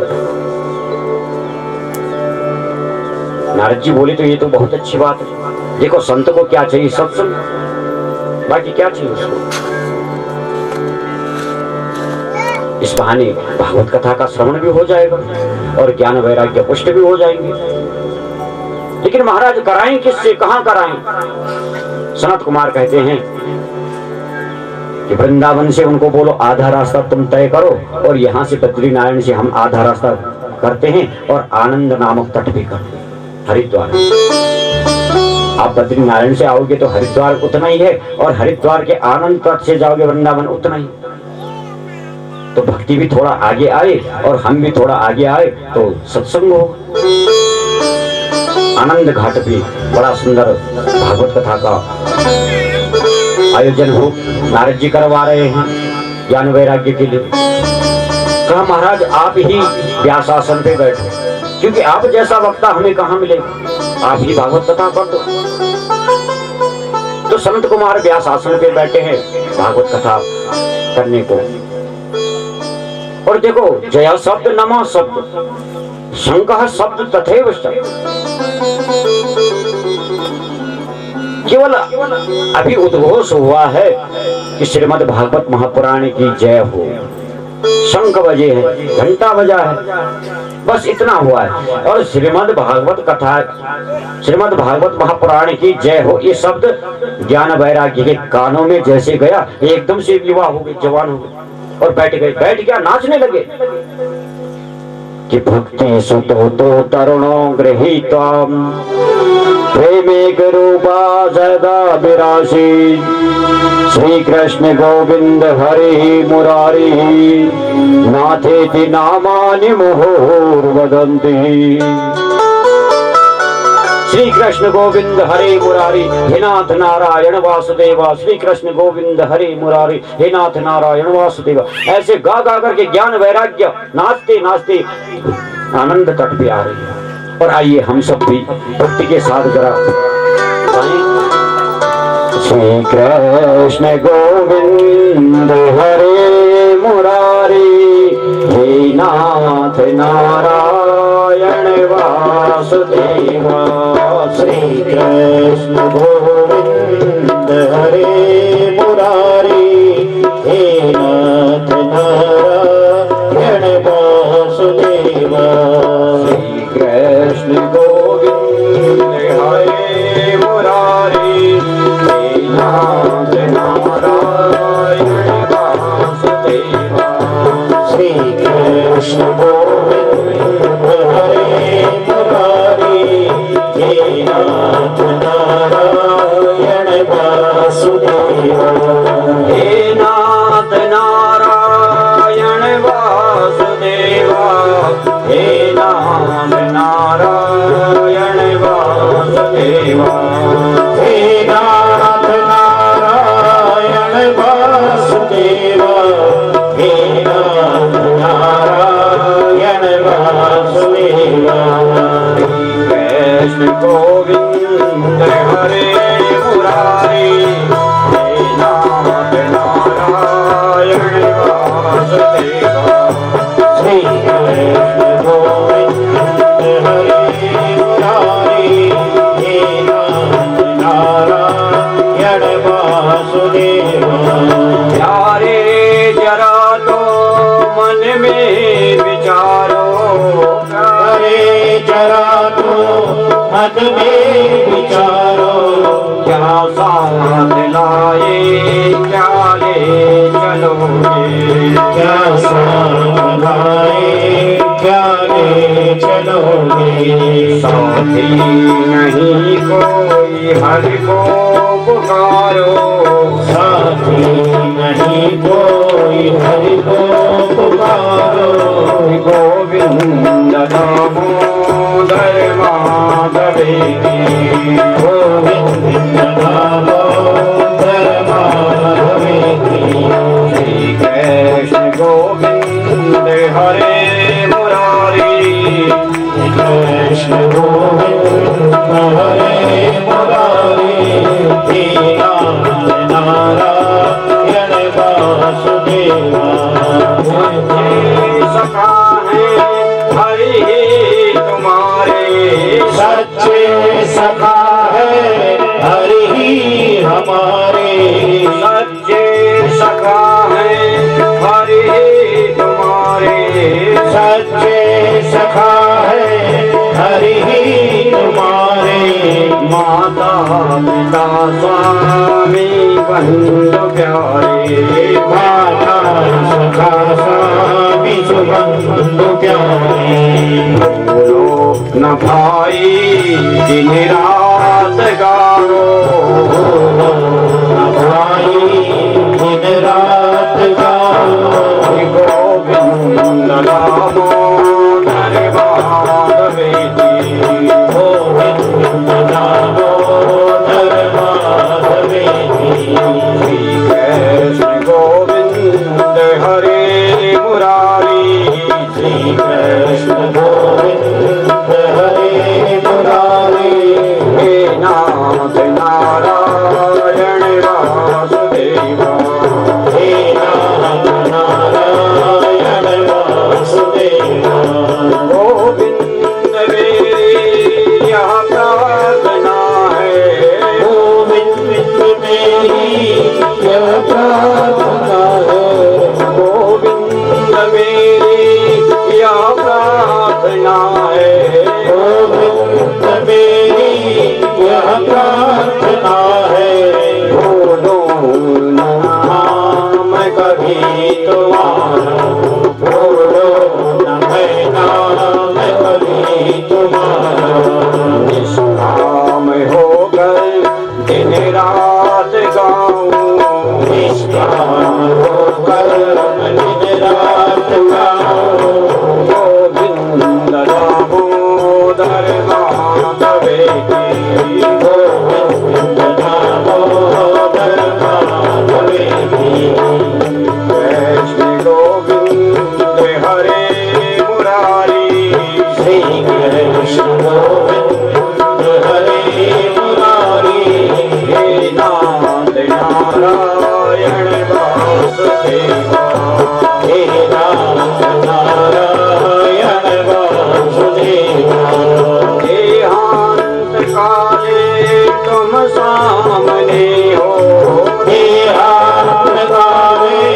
नारद जी बोले तो ये तो बहुत अच्छी बात है। देखो संत को क्या चाहिए? सत्संग, बाकी क्या चाहिए उसको? इस बहाने भागवत कथा का श्रवण भी हो जाएगा और ज्ञान वैराग्य पुष्ट भी हो जाएंगे। लेकिन महाराज कराएं किससे, कहां कराएं? सनत कुमार कहते हैं कि वृंदावन से उनको बोलो आधा रास्ता तुम तय करो, और यहां से बद्रीनारायण से हम आधा रास्ता करते हैं और आनंद नामक तट भी करते हैं, हरिद्वार। आप बद्रीनारायण से आओगे तो हरिद्वार उतना ही है, और हरिद्वार के आनंद तट से जाओगे वृंदावन उतना ही। तो भक्ति भी थोड़ा आगे आए और हम भी थोड़ा आगे आए तो सत्संग हो। आनंद घाट भी बड़ा सुंदर भागवत कथा का आयोजन हो, नारद जी करवा रहे हैं ज्ञान वैराग्य के लिए। कहा महाराज आप ही व्यासासन पे बैठो, क्योंकि आप जैसा वक्ता हमें कहां मिलेगा, आप ही भागवत कथा कर दो। तो संत कुमार व्यासासन पे बैठे हैं भागवत कथा करने को। और देखो जया शब्द नमा शब्द शंकर शब्द तथैव शब्द, केवल अभी उद्घोष हुआ है कि श्रीमद् भागवत महापुराण की जय हो, शंख बजे है, घंटा बजा है, बस इतना हुआ है। और श्रीमद् भागवत कथा, श्रीमद् भागवत महापुराण की जय हो, ये शब्द ज्ञान वैराग्य के कानों में जैसे गया एकदम से युवा हो गए, जवान हो गए और बैठ गया नाचने लगे कि भक्ति सुतो तो तरुणो गृहीत्वाम प्रेमेक रूपा सदा विरासी श्री कृष्ण गोविंद हरि मुरारी नाथेति नामानि मुहुर्वदन्ति। श्री कृष्ण गोविंद हरे मुरारी हे नाथ नारायण वासुदेवा, श्री कृष्ण गोविंद हरे मुरारी हे नाथ नारायण वासुदेवा। ऐसे गा गा करके ज्ञान वैराग्य नाचते नाचते आनंद तट पे आ रही है। और आइए हम सब भी भक्ति के साथ जरा श्री कृष्ण गोविंद हरे मुरारी हे नाथ नारायण वासुदेवा। श्री कृष्ण गोविंद हरे मुरारी हे नाथ नारायण वासुदेवा। श्री कृष्ण गोविंद हरे मुरारी हे नाथ नारायण वासुदेवा। श्री कृष्ण गोविंद हरे मुरारी हे नाथ नारायण वासुदेवा। हे नाथ नारायण वासुदेवा, हे नाथ नारायण वासुदेवा। हे नाथ नारायण वासुदेवा। हे नाथ नारायण वासुदेवा। कृष्ण गोविंद हरे मुरारी हे नाथ नारायण वासुदेवा। प्यारे जरा तो मन में विचारो, अरे जरा तो मन में विचारो, क्या साथ लाए क्या ले चलोगे, क्या साथ लाए क्या ले चलोगे। साथी नहीं कोई हरि को पुकारो, साथी नहीं कोई हरि को पुकारो। गोविंद दामोदर माधवेति, गोविंद दामोदर माधवेति। श्री कृष्ण गोविंद हरे मुरारी, कृष्ण गोविंद हरे मुरारी। हे नारायण वासुदेवा। सखा है हरि तुम्हारे, सच्चे सखा है हरि ही हमारे। सच्चे सखा है हरि तुम्हारे, सच्चे सखा है हरि ही तुम्हारे। माता पिता स्वामी बंधु प्यारे, माता सखा स्वामी सुबंधु प्यारे। बोलो न भाई दिन रात गाओ, भाई दिन रात गाओ। गोविंद दामोदर माधवेति, गोविंद दामोदर माधवेति। श्री कृष्ण गोविंद हरे मुरारी, श्री कृष्ण गोविंद हरे मुरारी। हे नाथ नारायण वासुदेवा, हे नारायण वासुदेवा। गोविंद मेरी यह प्रार्थना है, गोविंद मेरी यह प्रार्थना है। गोविंद मेरी यह प्रार्थना है, गोविंद मेरी यह प्रार्थना है। बोलो नाम कभी तुम्हारा, बोलो न मैं नाम कभी तुम्हारा। निष्काम होकर दिन रात गाऊं, निष्काम होकर दिन रात गाओ। गोविंद दामोदर माधवेति, गोविंद दामोदर माधवेति। कृष्ण गोविंद हरे मुरारी, श्री कृष्ण गोविंद हरे मुरारी। हे नाथ नारायण वासुदेवा, हे नारायण वासुदेवा। देहांत काले तुम सामने हो, देहांत काले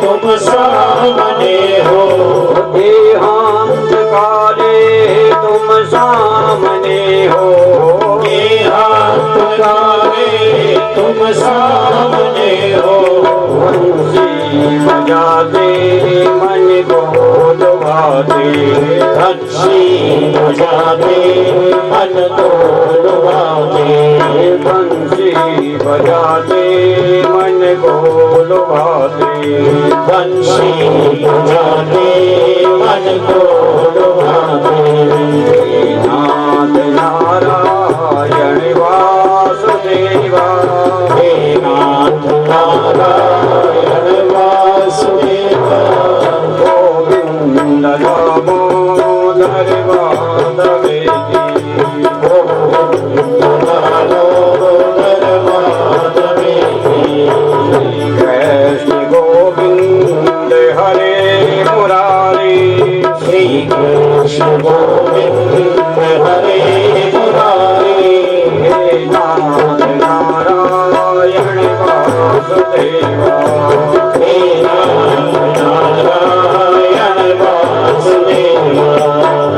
तुम सामने हो। देहांत काले तुम सामने हो, देहांत काले तुम सामने हो। बंसी बजाते मन को लुभाते, बंसी बजाते मन को लुभाते। बंसी बजाते मन को लुभाते, बंसी बजाते मन को लुभाते। नाथ नारायण वासुदेवा, हे नाथ नारायण वासुदेवा। गोविंद दामोदर माधवेति, गोविंद दामोदर माधवेति। कृष्ण गोविंद हरे मुरारी, श्री कृष्ण गोविंद हरे वासुदेवा हे नाथ नारायण वासुदेवा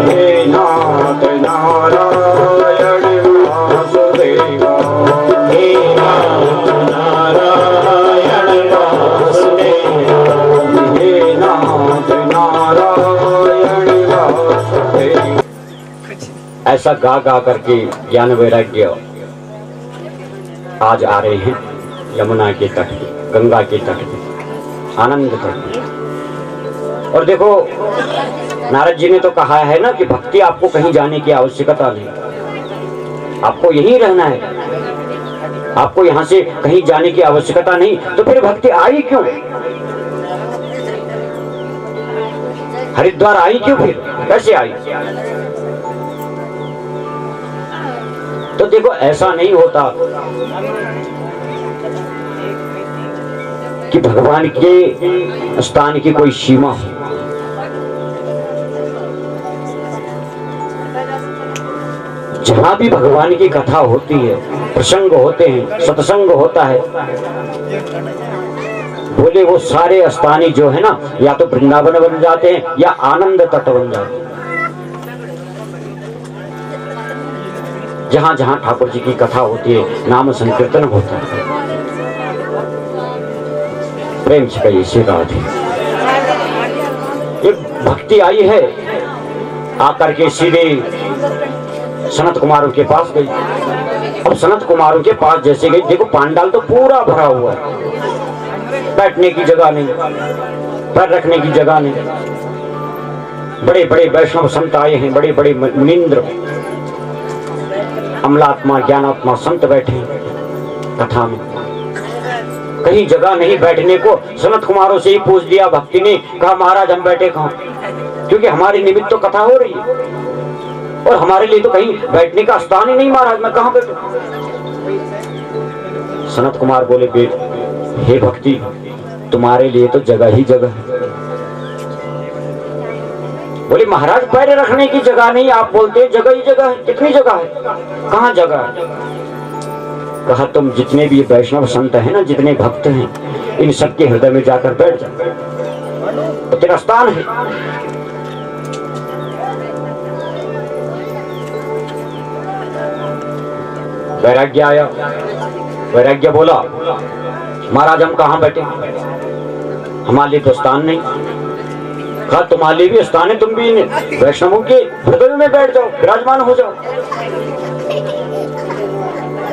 हे नाथ नारायण वासुदेवा हे नाथ नारायण वासुदेवा हे नाथ नारायण वासुदेवा। ऐसा गा गा करके ज्ञान वैराग्य आज आ रहे हैं यमुना के तट पे, गंगा के तट पे, आनंद तट पे। और देखो नारद जी ने तो कहा है ना कि भक्ति आपको कहीं जाने की आवश्यकता नहीं, आपको यहीं रहना है, आपको यहाँ से कहीं जाने की आवश्यकता नहीं। तो फिर भक्ति आई क्यों? हरिद्वार आई क्यों? फिर कैसे आई? तो देखो ऐसा नहीं होता कि भगवान के स्थान की कोई सीमा हो। जहां भी भगवान की कथा होती है, प्रसंग होते हैं, सत्संग होता है, बोले वो सारे स्थानी जो है ना, या तो वृंदावन बन जाते हैं या आनंद तट बन जाते हैं। जहां जहां ठाकुर जी की कथा होती है, नाम संकीर्तन होता है, प्रेम से कहिए श्री राधे। एक भक्ति आई है, आकर के सीधे सनत कुमारों के पास गई। अब सनत कुमारों के पास जैसे गई, देखो पांडाल तो पूरा भरा हुआ है, बैठने की जगह नहीं, पैर रखने की जगह नहीं। बड़े बड़े वैष्णव संत आए हैं, बड़े बड़े मुनींद्र, अमलात्मा ज्ञानात्मा संत बैठे कथा में, कहीं जगह नहीं बैठने को। सनत कुमारों से ही पूछ दिया भक्ति ने, कहा महाराज हम बैठे कहाँ? क्योंकि हमारी निमित्त तो कथा हो रही है और हमारे लिए तो कहीं बैठने का स्थान ही नहीं महाराज, मैं कहाँ बैठूं? सनत कुमार बोले बेट, हे भक्ति तुम्हारे लिए तो जगह ही जगह है। बोले महाराज पैर रखने की जगह नहीं, आप बोलते हैं जगह ही जगह है। कितनी जगह है? कहाँ जगह है? कहा तुम जितने भी वैष्णव संत हैं ना, जितने भक्त हैं, इन सबके हृदय में जाकर बैठ जा, तो तेरा स्थान है। वैराग्य आया, वैराग्य बोला महाराज हम कहाँ बैठे, हमारे लिए तो स्थान नहीं। कहा तुम्हारे लिए भी स्थान है, तुम भी वैष्णवों के हृदय में बैठ जाओ, विराजमान हो जाओ।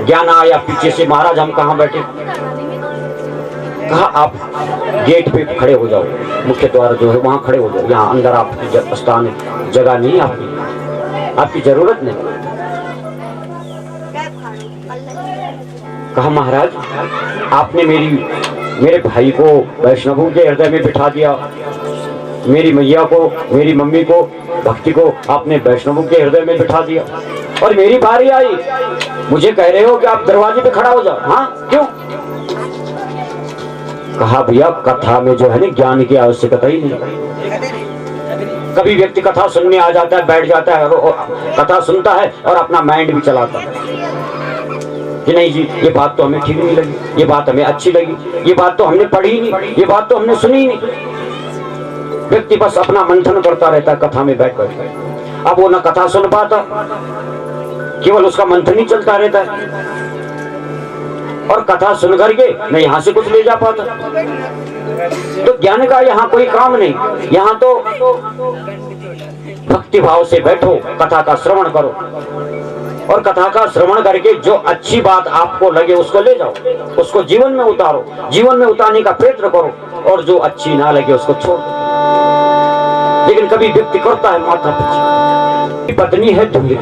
ज्ञान आया पीछे से, महाराज हम कहाँ बैठे? कहा आप गेट पे खड़े हो जाओ, मुख्य द्वार जो है वहां खड़े हो जाओ, यहाँ अंदर आपकी स्थान है, जगह नहीं आपकी, आपकी जरूरत नहीं। कहा महाराज आपने मेरे भाई को वैष्णवों के हृदय में बिठा दिया, मेरी मैया को, मेरी मम्मी को, भक्ति को आपने वैष्णवों के हृदय में बिठा दिया, और मेरी बारी आई, मुझे कह रहे हो कि आप दरवाजे पे खड़ा हो जाओ। हाँ क्यों? कहा भैया कथा में जो है ना ज्ञान की आवश्यकता ही नहीं। कभी व्यक्ति कथा सुनने आ जाता है, बैठ जाता है, कथा सुनता है और अपना माइंड भी चलाता है कि नहीं जी ये बात तो हमें ठीक नहीं लगी, ये बात हमें अच्छी लगी, ये बात तो हमने पढ़ी नहीं, ये बात तो हमने सुनी नहीं। व्यक्ति बस अपना मंथन करता रहता है कथा में बैठ कर। अब वो न कथा सुन पाता, केवल उसका मंथन ही चलता रहता है, और कथा सुन करके न यहाँ से कुछ ले जा पाता। तो ज्ञान का यहाँ कोई काम नहीं, यहाँ तो भक्ति भाव से बैठो, कथा का श्रवण करो, और कथा का श्रवण करके जो अच्छी बात आपको लगे उसको ले जाओ, उसको जीवन में उतारो, जीवन में उतारने का प्रयत्न करो, और जो अच्छी ना लगे उसको छोड़ दो। लेकिन कभी व्यक्ति करता है माथा पीछे, पत्नी है धुंधली।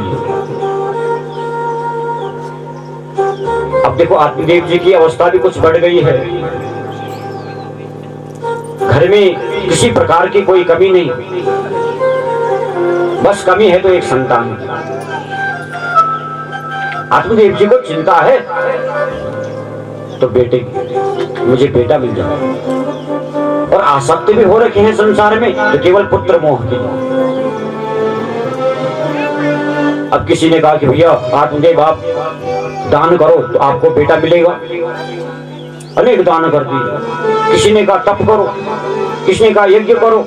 अब देखो आत्मदेव जी की अवस्था भी कुछ बढ़ गई है, घर में किसी प्रकार की कोई कमी नहीं, बस कमी है तो एक संतान। आत्मदेव जी को चिंता है तो बेटे, मुझे बेटा मिल जाए, और आसक्ति भी हो रखे हैं संसार में तो केवल पुत्र मोह के। अब किसी ने कहा कि भैया आत्मदेव आप दान करो तो आपको बेटा मिलेगा, अनेक दान कर दिए। किसी ने कहा तप करो, किसी ने कहा यज्ञ करो।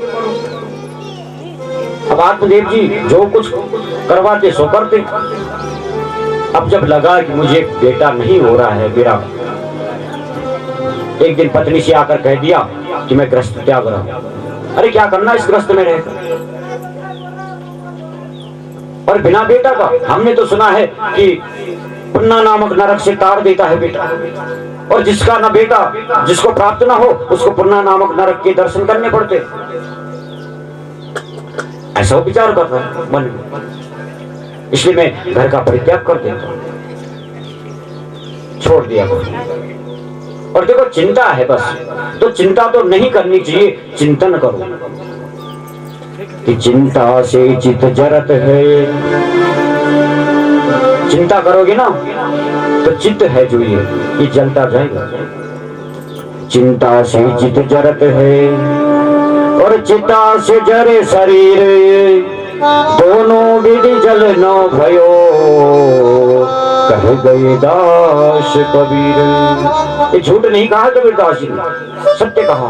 अब आत्मदेव जी जो कुछ करवाते सो करते। अब जब लगा कि मुझे बेटा नहीं हो रहा है मेरा, एक दिन पत्नी से आकर कह दिया कि मैं ग्रस्त त्याग रहा हूं। अरे क्या करना इस ग्रस्त में रहकर, और बिना बेटा का। हमने तो सुना है कि पुन्ना नामक नरक से तार देता है बेटा, और जिसका ना बेटा, जिसको प्राप्त ना हो, उसको पुन्ना नामक नरक के दर्शन करने पड़ते। ऐसा विचार कर रहा है मन में, इसलिए मैं घर का परित्याग कर देता, छोड़ दिया। और देखो चिंता है बस, तो चिंता तो नहीं करनी चाहिए, चिंतन करो कि चिंता से चित जरत है। चिंता करोगे ना तो चित्त है जो ये जलता जाएगा। चिंता से चित जरत है और चिता से जरे शरीर, दोनों विधि जल न भयो, कह गए दास कबीर। ये झूठ नहीं कहा कबीर दास जी ने, सत्य कहा।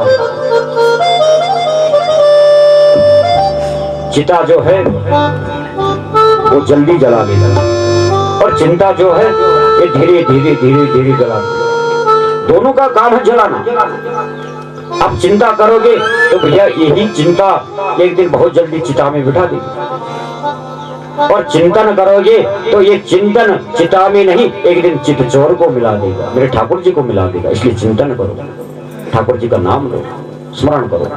चिता जो है वो जल्दी जला देगा, और चिंता जो है ये धीरे धीरे धीरे धीरे जला देगा। दोनों का काम है जलाना। अब चिंता करोगे तो भैया यही चिंता एक दिन बहुत जल्दी चिता में बिठा देगी, और चिंतन करोगे तो ये चिंतन चिता में नहीं, एक दिन चित चोर को मिला देगा, मेरे ठाकुर जी को मिला देगा। इसलिए चिंतन करो, ठाकुर जी का नाम लो, स्मरण करो।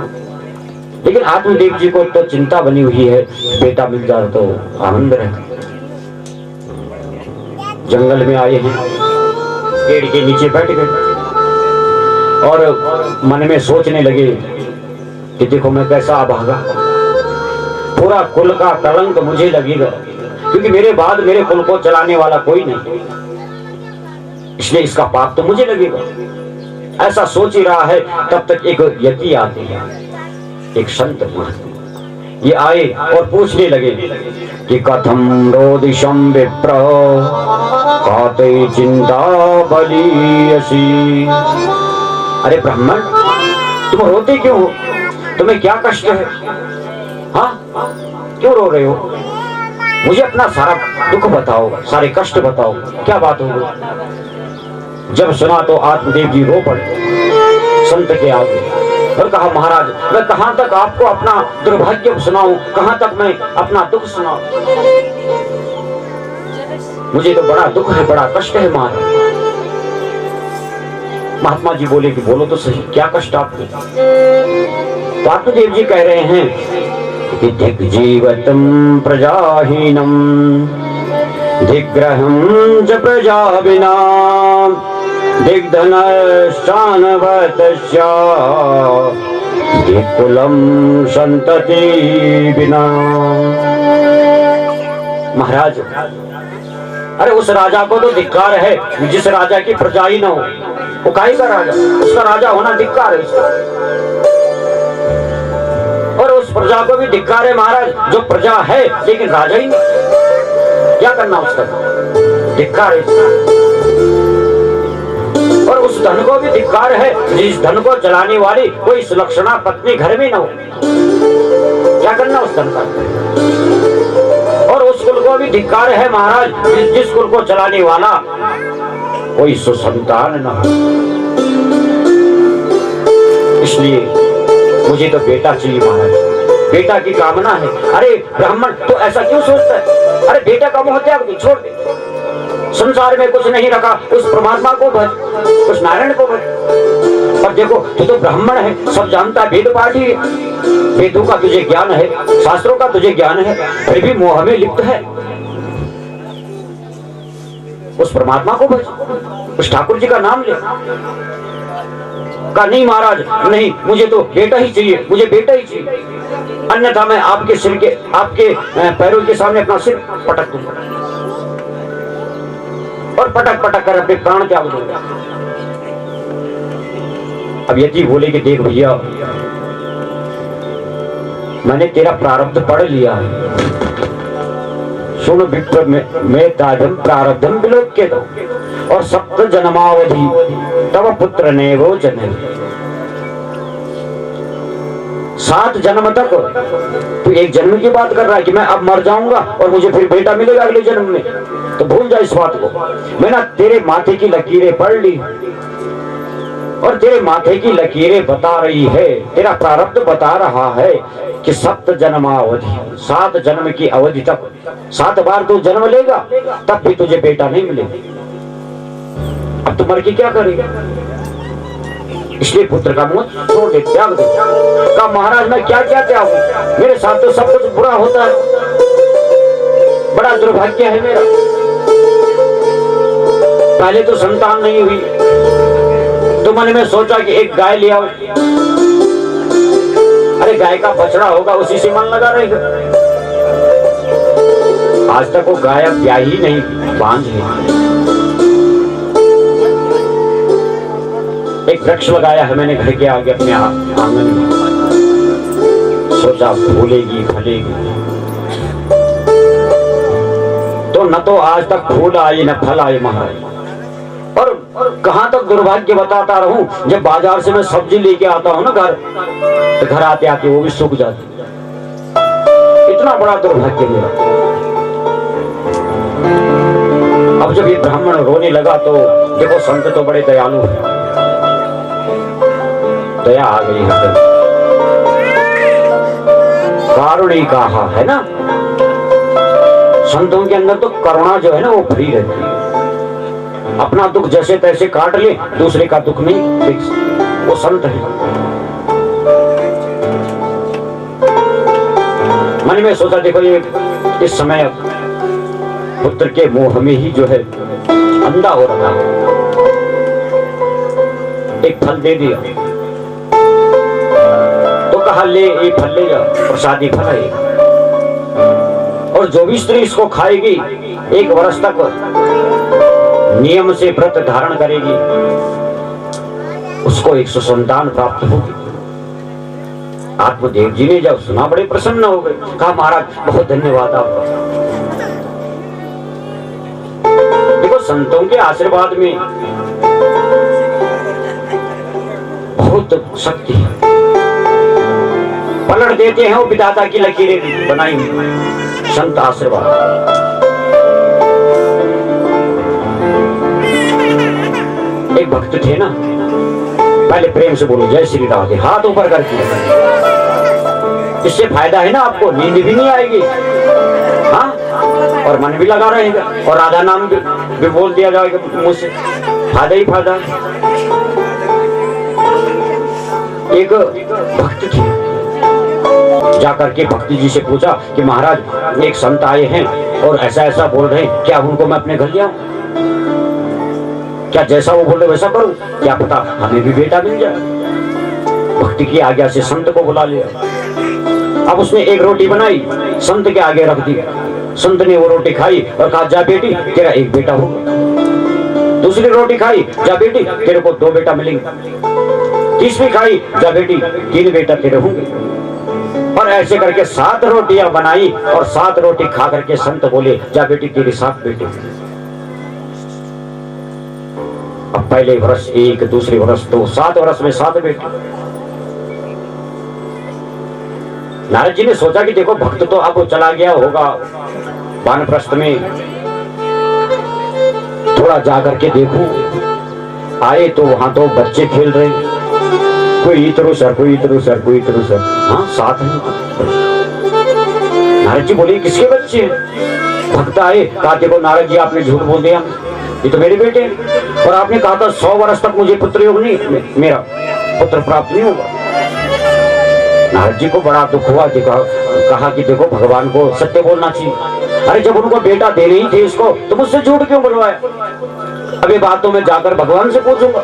लेकिन आत्मदेव जी को तो चिंता बनी हुई है, बेटा मिल जाए तो आनंद रहे। जंगल में आए हैं, पेड़ के नीचे बैठ गए और मन में सोचने लगे कि देखो मैं कैसा अभागा, पूरा कुल का कलंक मुझे लगेगा, क्योंकि मेरे बाद मेरे कुल को चलाने वाला कोई नहीं, इसलिए इसका पाप तो मुझे लगेगा। ऐसा सोच ही रहा है, तब तक एक यति आते हैं, एक संत महात्मा। ये आए और पूछने लगे कि कथम रोदिशम विप्र काते चिंता बलियसी। अरे ब्राह्मण, तुम रोते क्यों हो? तुम्हें क्या कष्ट है? हाँ, क्यों रो रहे हो? मुझे अपना सारा दुख बताओ, सारे कष्ट बताओ, क्या बात हो गई? जब सुना तो आत्मदेव जी रो पड़े संत के आगे और कहा, महाराज मैं कहां तक आपको अपना दुर्भाग्य सुनाऊं, कहां तक मैं अपना दुख सुनाऊं? मुझे तो बड़ा दुख है, बड़ा कष्ट है महाराज। महात्मा जी बोले कि बोलो तो सही, क्या कष्ट आपको? तो आत्मदेव जी कह रहे हैं कि दिग्जीवतम प्रजाहीनम दिग्ग्रहम च प्रजा बिना दिग्धनश्चानवतस्या दिक्कुलम संतति बिना। महाराज, अरे उस राजा को तो धिक्कार है जिस राजा की प्रजा ही न हो। वो काहे का राजा? उसका राजा होना धिक्कार है उसका। और उस प्रजा को भी धिक्कार है महाराज जो प्रजा है लेकिन राजा ही नहीं। क्या करना उसका? धिक्कार है। और उस धन को भी धिक्कार है जिस धन को चलाने वाली कोई सुलक्षणा पत्नी घर में न हो। क्या करना उस धन का? और उस कुल को भी धिक्कार है महाराज जिस कुल को चलाने वाला कोई सुसंतान न हो। इसलिए मुझे तो बेटा चाहिए महाराज, बेटा की कामना है। अरे ब्राह्मण तो ऐसा क्यों सोचता है? अरे बेटा का मोह त्याग दे, छोड़ दे। संसार में कुछ नहीं रखा, उस परमात्मा को भज, उस नारायण को भज। और देखो तू तो ब्राह्मण है, सब जानता, वेद पाठी है, वेदों का तुझे ज्ञान है, शास्त्रों का तुझे ज्ञान है, फिर भी मोह में लिप्त है। उस परमात्मा को भज, उस ठाकुर जी का नाम ले। कहा नहीं महाराज, नहीं, मुझे तो बेटा ही चाहिए, मुझे बेटा ही चाहिए, अन्यथा मैं आपके सिर के, आपके पैरों के सामने अपना सिर पटक दूंगा और पटक पटक कर अपने प्राण त्याग दूंगा। अब यति बोले कि देख भैया, मैंने तेरा प्रारब्ध पढ़ लिया है, सुन विप्र में ताजम प्रारब्धम विलोक के दो, और सप्त जन्मावधि तब पुत्र ने वो जन्म। 7 जन्म तक तो एक जन्म की बात कर रहा है कि मैं अब मर जाऊंगा और मुझे फिर बेटा मिलेगा अगले जन्म में, तो भूल जा इस बात को। मैं ना तेरे माथे की लकीरें पढ़ ली और तेरे माथे की लकीरें बता रही है, तेरा प्रारब्ध बता रहा है कि 7 जन्मावधि, 7 जन्म की अवधि तक 7 बार तू जन्म लेगा तब भी तुझे बेटा नहीं मिलेगा। अब तू मर के क्या करेगा? इसलिए पुत्र का मुंह छोड़ दे, त्याग दे। कहा महाराज मैं क्या क्या त्यागूं, मेरे साथ तो सब कुछ बुरा होता है, बड़ा दुर्भाग्य है मेरा। पहले तो संतान नहीं हुई तो मन में सोचा कि एक गाय ले आओ। अरे गाय का बछड़ा होगा उसी से मन लगा रहेगा। आज तक वो गाय अब ब्याही नहीं, बांझ है। एक वृक्ष लगाया है मैंने घर के आगे अपने आंगन में, सोचा फूलेगी फलेगी, तो न तो आज तक फूल आए न फल आए महाराज। और कहां तक दुर्भाग्य बताता रहूं, जब बाजार से मैं सब्जी लेके आता हूं ना घर, तो घर आते आते वो भी सूख जाती। इतना बड़ा दुर्भाग्य मेरा। अब जब ये ब्राह्मण रोने लगा तो देखो संत तो बड़े दयालु हैं, दया आ गई है, कारुणी कहा है ना। संतों के अंदर तो करुणा जो है ना वो भरी रहती है। अपना दुख जैसे तैसे काट ले, दूसरे का दुख नहीं देख, वो संत है। मन में सोचा देखो ये इस समय पुत्र के मोह में ही जो है अंधा हो रहा है। एक फल दे दिया तो कहा ले ये फल ले जा, प्रसादी फल है। और जो भी स्त्री इसको खाएगी 1 वर्ष तक नियम से व्रत धारण करेगी, उसको 100 संतान प्राप्त होगी। आत्मदेव जी ने जब सुना बड़े प्रसन्न हो गए, कहा महाराज बहुत धन्यवाद आपका। देखो संतों के आशीर्वाद में बहुत शक्ति है। पलट देते हैं वो विधाता की लकीरें बनाई हुई संत आशीर्वाद। एक भक्त थे ना, पहले प्रेम से बोलो जय श्री राधे, हाथ ऊपर करके। इससे फायदा है ना आपको, नींद भी नहीं आएगी, हाँ, और मन भी लगा रहेगा, और राधा नाम भी बोल दिया जाएगा मुझसे, फायदा ही फायदा। एक भक्त थे, जाकर के भक्ति जी से पूछा कि महाराज एक संत आए हैं और ऐसा ऐसा बोल रहे हैं, क्या उनको मैं अपने घर ले आऊं? क्या जैसा वो बोल रहे वैसा करूं? क्या पता हमें भी बेटा मिल जाए। भक्ति की आज्ञा से संत को बुला लिया। अब उसने एक रोटी बनाई, संत के आगे रख दी। संत ने वो रोटी खाई और कहा जा बेटी तेरा 1 बेटा होगा। दूसरी रोटी खाई, जा बेटी तेरे को 2 बेटा मिलेंगे। तीसरी खाई, जा बेटी 3 बेटा तेरे होंगे। और ऐसे करके 7 रोटियां बनाई और 7 रोटी खा करके संत बोले जा बेटी तेरे 7 बेटे। अब पहले वर्ष 1, दूसरे वर्ष 2, 7 वर्ष में 7 बेटे। नारद जी ने सोचा कि देखो भक्त तो अब चला गया होगा वानप्रस्थ में, थोड़ा जाकर के देखूं। आए तो वहां तो बच्चे खेल रहे, कोई इतरू सर, कोई इतरू सर, कोई इतरू सर, हाँ 7 हैं। नारद जी बोले किसके बच्चे हैं? भक्त आए, कहा देखो नारद जी आपने झूठ बोल दिया, ये तो मेरे बेटे हैं, और आपने कहा था 100 वर्ष तक मुझे पुत्र योग नहीं, मेरा पुत्र प्राप्त नहीं होगा। नारद जी को बड़ा दुख हुआ, कहा कि देखो भगवान को सत्य बोलना चाहिए। अरे जब उनको बेटा देने ही थे इसको, तो मुझसे झूठ क्यों बोलवाया? अब ये बात तो मैं जाकर भगवान से पूछूंगा।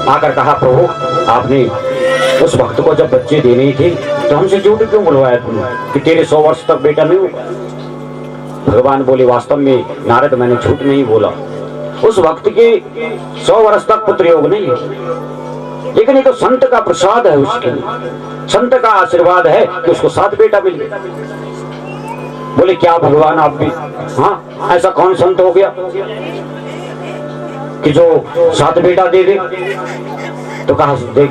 आकर कहा प्रभु आपने उस भक्त को जब बच्चे देने ही थे तो हमसे झूठ क्यों बोलवाया तुमने कि तेरे 100 वर्ष तक बेटा नहीं होगा? भगवान बोले वास्तव में नारद मैंने झूठ नहीं बोला, उस वक्त के 100 वर्ष तक पुत्र योग नहीं है, लेकिन ये तो संत का प्रसाद है, उसके संत का आशीर्वाद है कि उसको 7 बेटा मिल गया। बोले क्या भगवान आप भी? हाँ ऐसा कौन संत हो गया? कि जो 7 बेटा दे दे। तो कहा देख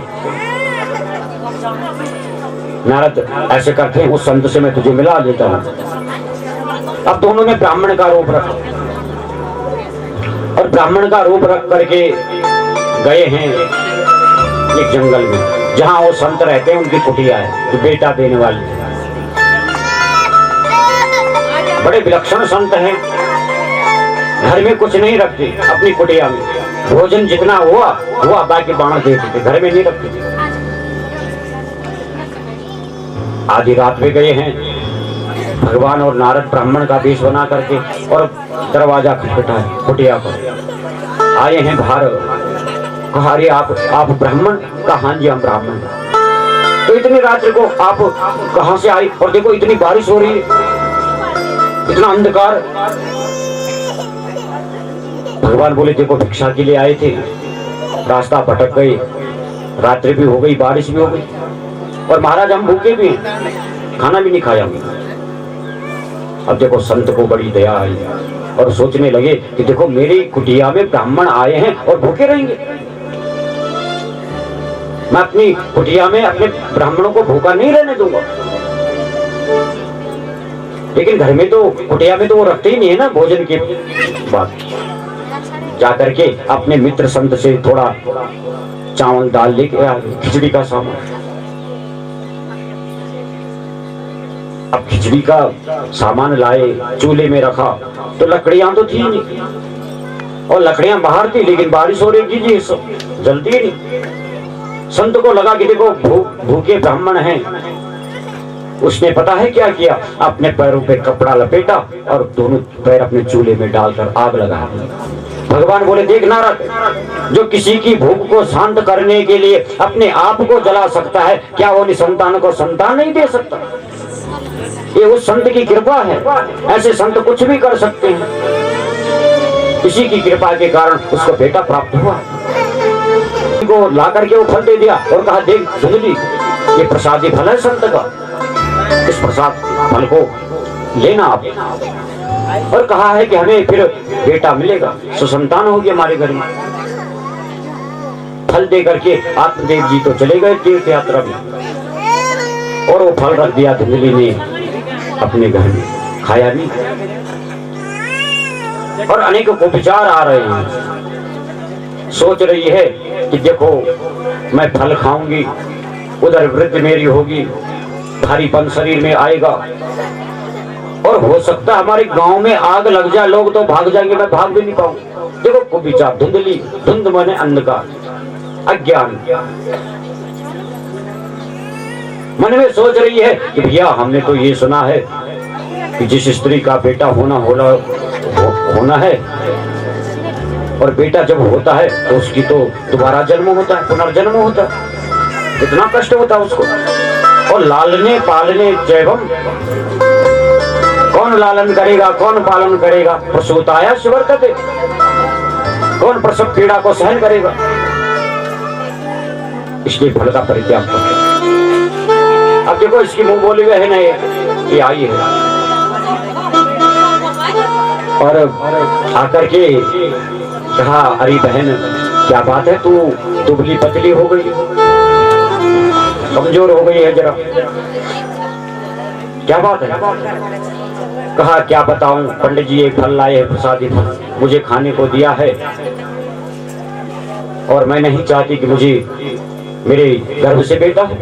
नारद, ऐसे करते हैं उस संत से मैं तुझे मिला देता हूं। अब दोनों ने ब्राह्मण का रूप रखा और ब्राह्मण का रूप रख करके गए हैं एक जंगल में, जहां वो संत रहते हैं, उनकी कुटिया है, जो बेटा देने वाली। बड़े विलक्षण संत हैं, घर में कुछ नहीं रखते, अपनी कुटिया में भोजन जितना हुआ बाकी बाण देते थे, घर में नहीं रखते थे। आधी रात में गए हैं भगवान और नारद ब्राह्मण का वेश बना करके, और दरवाजा खटखटाया कुटिया पर। आए हैं बाहर, कहा अरे आप ब्राह्मण? कहा हाँ जी हम ब्राह्मण। तो इतनी रात्रि को आप कहां से आई? और देखो इतनी बारिश हो रही है, इतना अंधकार। भगवान बोले देखो भिक्षा के लिए आए थे, रास्ता भटक गए, रात्रि भी हो गई, बारिश भी हो गई, और महाराज हम भूखे भी हैं, खाना भी नहीं खाया हमने। अब देखो संत को बड़ी दया आई और सोचने लगे कि देखो मेरी कुटिया में ब्राह्मण आए हैं और भूखे रहेंगे, मैं अपनी कुटिया में अपने ब्राह्मणों को भूखा नहीं रहने दूंगा। लेकिन घर में तो कुटिया में तो वो रखते ही नहीं है ना भोजन की बात। जाकर के अपने मित्र संत से थोड़ा चावल दाल लेके आ गए, खिचड़ी का सामान। अब खिचड़ी का सामान लाए, चूल्हे में रखा, तो लकड़ियां तो थी नहीं, और लकड़ियां बाहर थी, लेकिन बारिश हो रही थी, सब जलती ही नहीं। संत को लगा कि देखो भूखे ब्राह्मण हैं। उसने पता है क्या किया? अपने पैरों पे कपड़ा लपेटा और दोनों पैर अपने चूल्हे में डालकर आग लगा दी। भगवान बोले देख नारद, जो किसी की भूख को शांत करने के लिए अपने आप को जला सकता है, क्या वो निसंतान को संतान नहीं दे सकता? ये उस संत की कृपा है, ऐसे संत कुछ भी कर सकते हैं। इसी की कृपा के कारण उसको बेटा प्राप्त हुआ। को ला करके वो फल दे दिया और कहा देख धुंधली, ये प्रसादी फल है संत का, इस प्रसाद फल को लेना आप। और कहा है कि हमें फिर बेटा मिलेगा, सुसंतान होगी हमारे घर में। फल दे करके आत्मदेव जी तो चले गए तीर्थ यात्रा में, और वो फल रख दिया धुंधली ने अपने घर में, खाया नहीं। और अनेक उपचार आ रहे हैं, सोच रही है कि देखो मैं फल खाऊंगी, उधर वृद्ध मेरी होगी, भारीपन शरीर में आएगा, और हो सकता है हमारे गांव में आग लग जाए, लोग तो भाग जाएंगे, मैं भाग भी नहीं पाऊंगा। देखो कुविचार, धुंधली, धुंध माने अंधकार, अज्ञान। मन में सोच रही है कि भैया हमने तो ये सुना है कि जिस स्त्री का बेटा होना है, और बेटा जब होता है तो उसकी तो दोबारा जन्म होता है, पुनर्जन्म होता है, कितना कष्ट होता है उसको। और लालने पालने जैवम, कौन लालन करेगा, कौन पालन करेगा? प्रसूताया शिवर्तते, कौन प्रसव पीड़ा को सहन करेगा? इसलिए फल का परित्याग करो। अब देखो इसकी मुंह बोली हुए है ना, ये आई है, और आकर के कहा अरे बहन क्या बात है, तू दुबली पतली हो गई, कमजोर हो गई है जरा, क्या बात है? कहा क्या बताऊं, पंडित जी एक फल लाए हैं, प्रसादी फल मुझे खाने को दिया है, और मैं नहीं चाहती कि मुझे मेरे गर्भ से बेटा हो।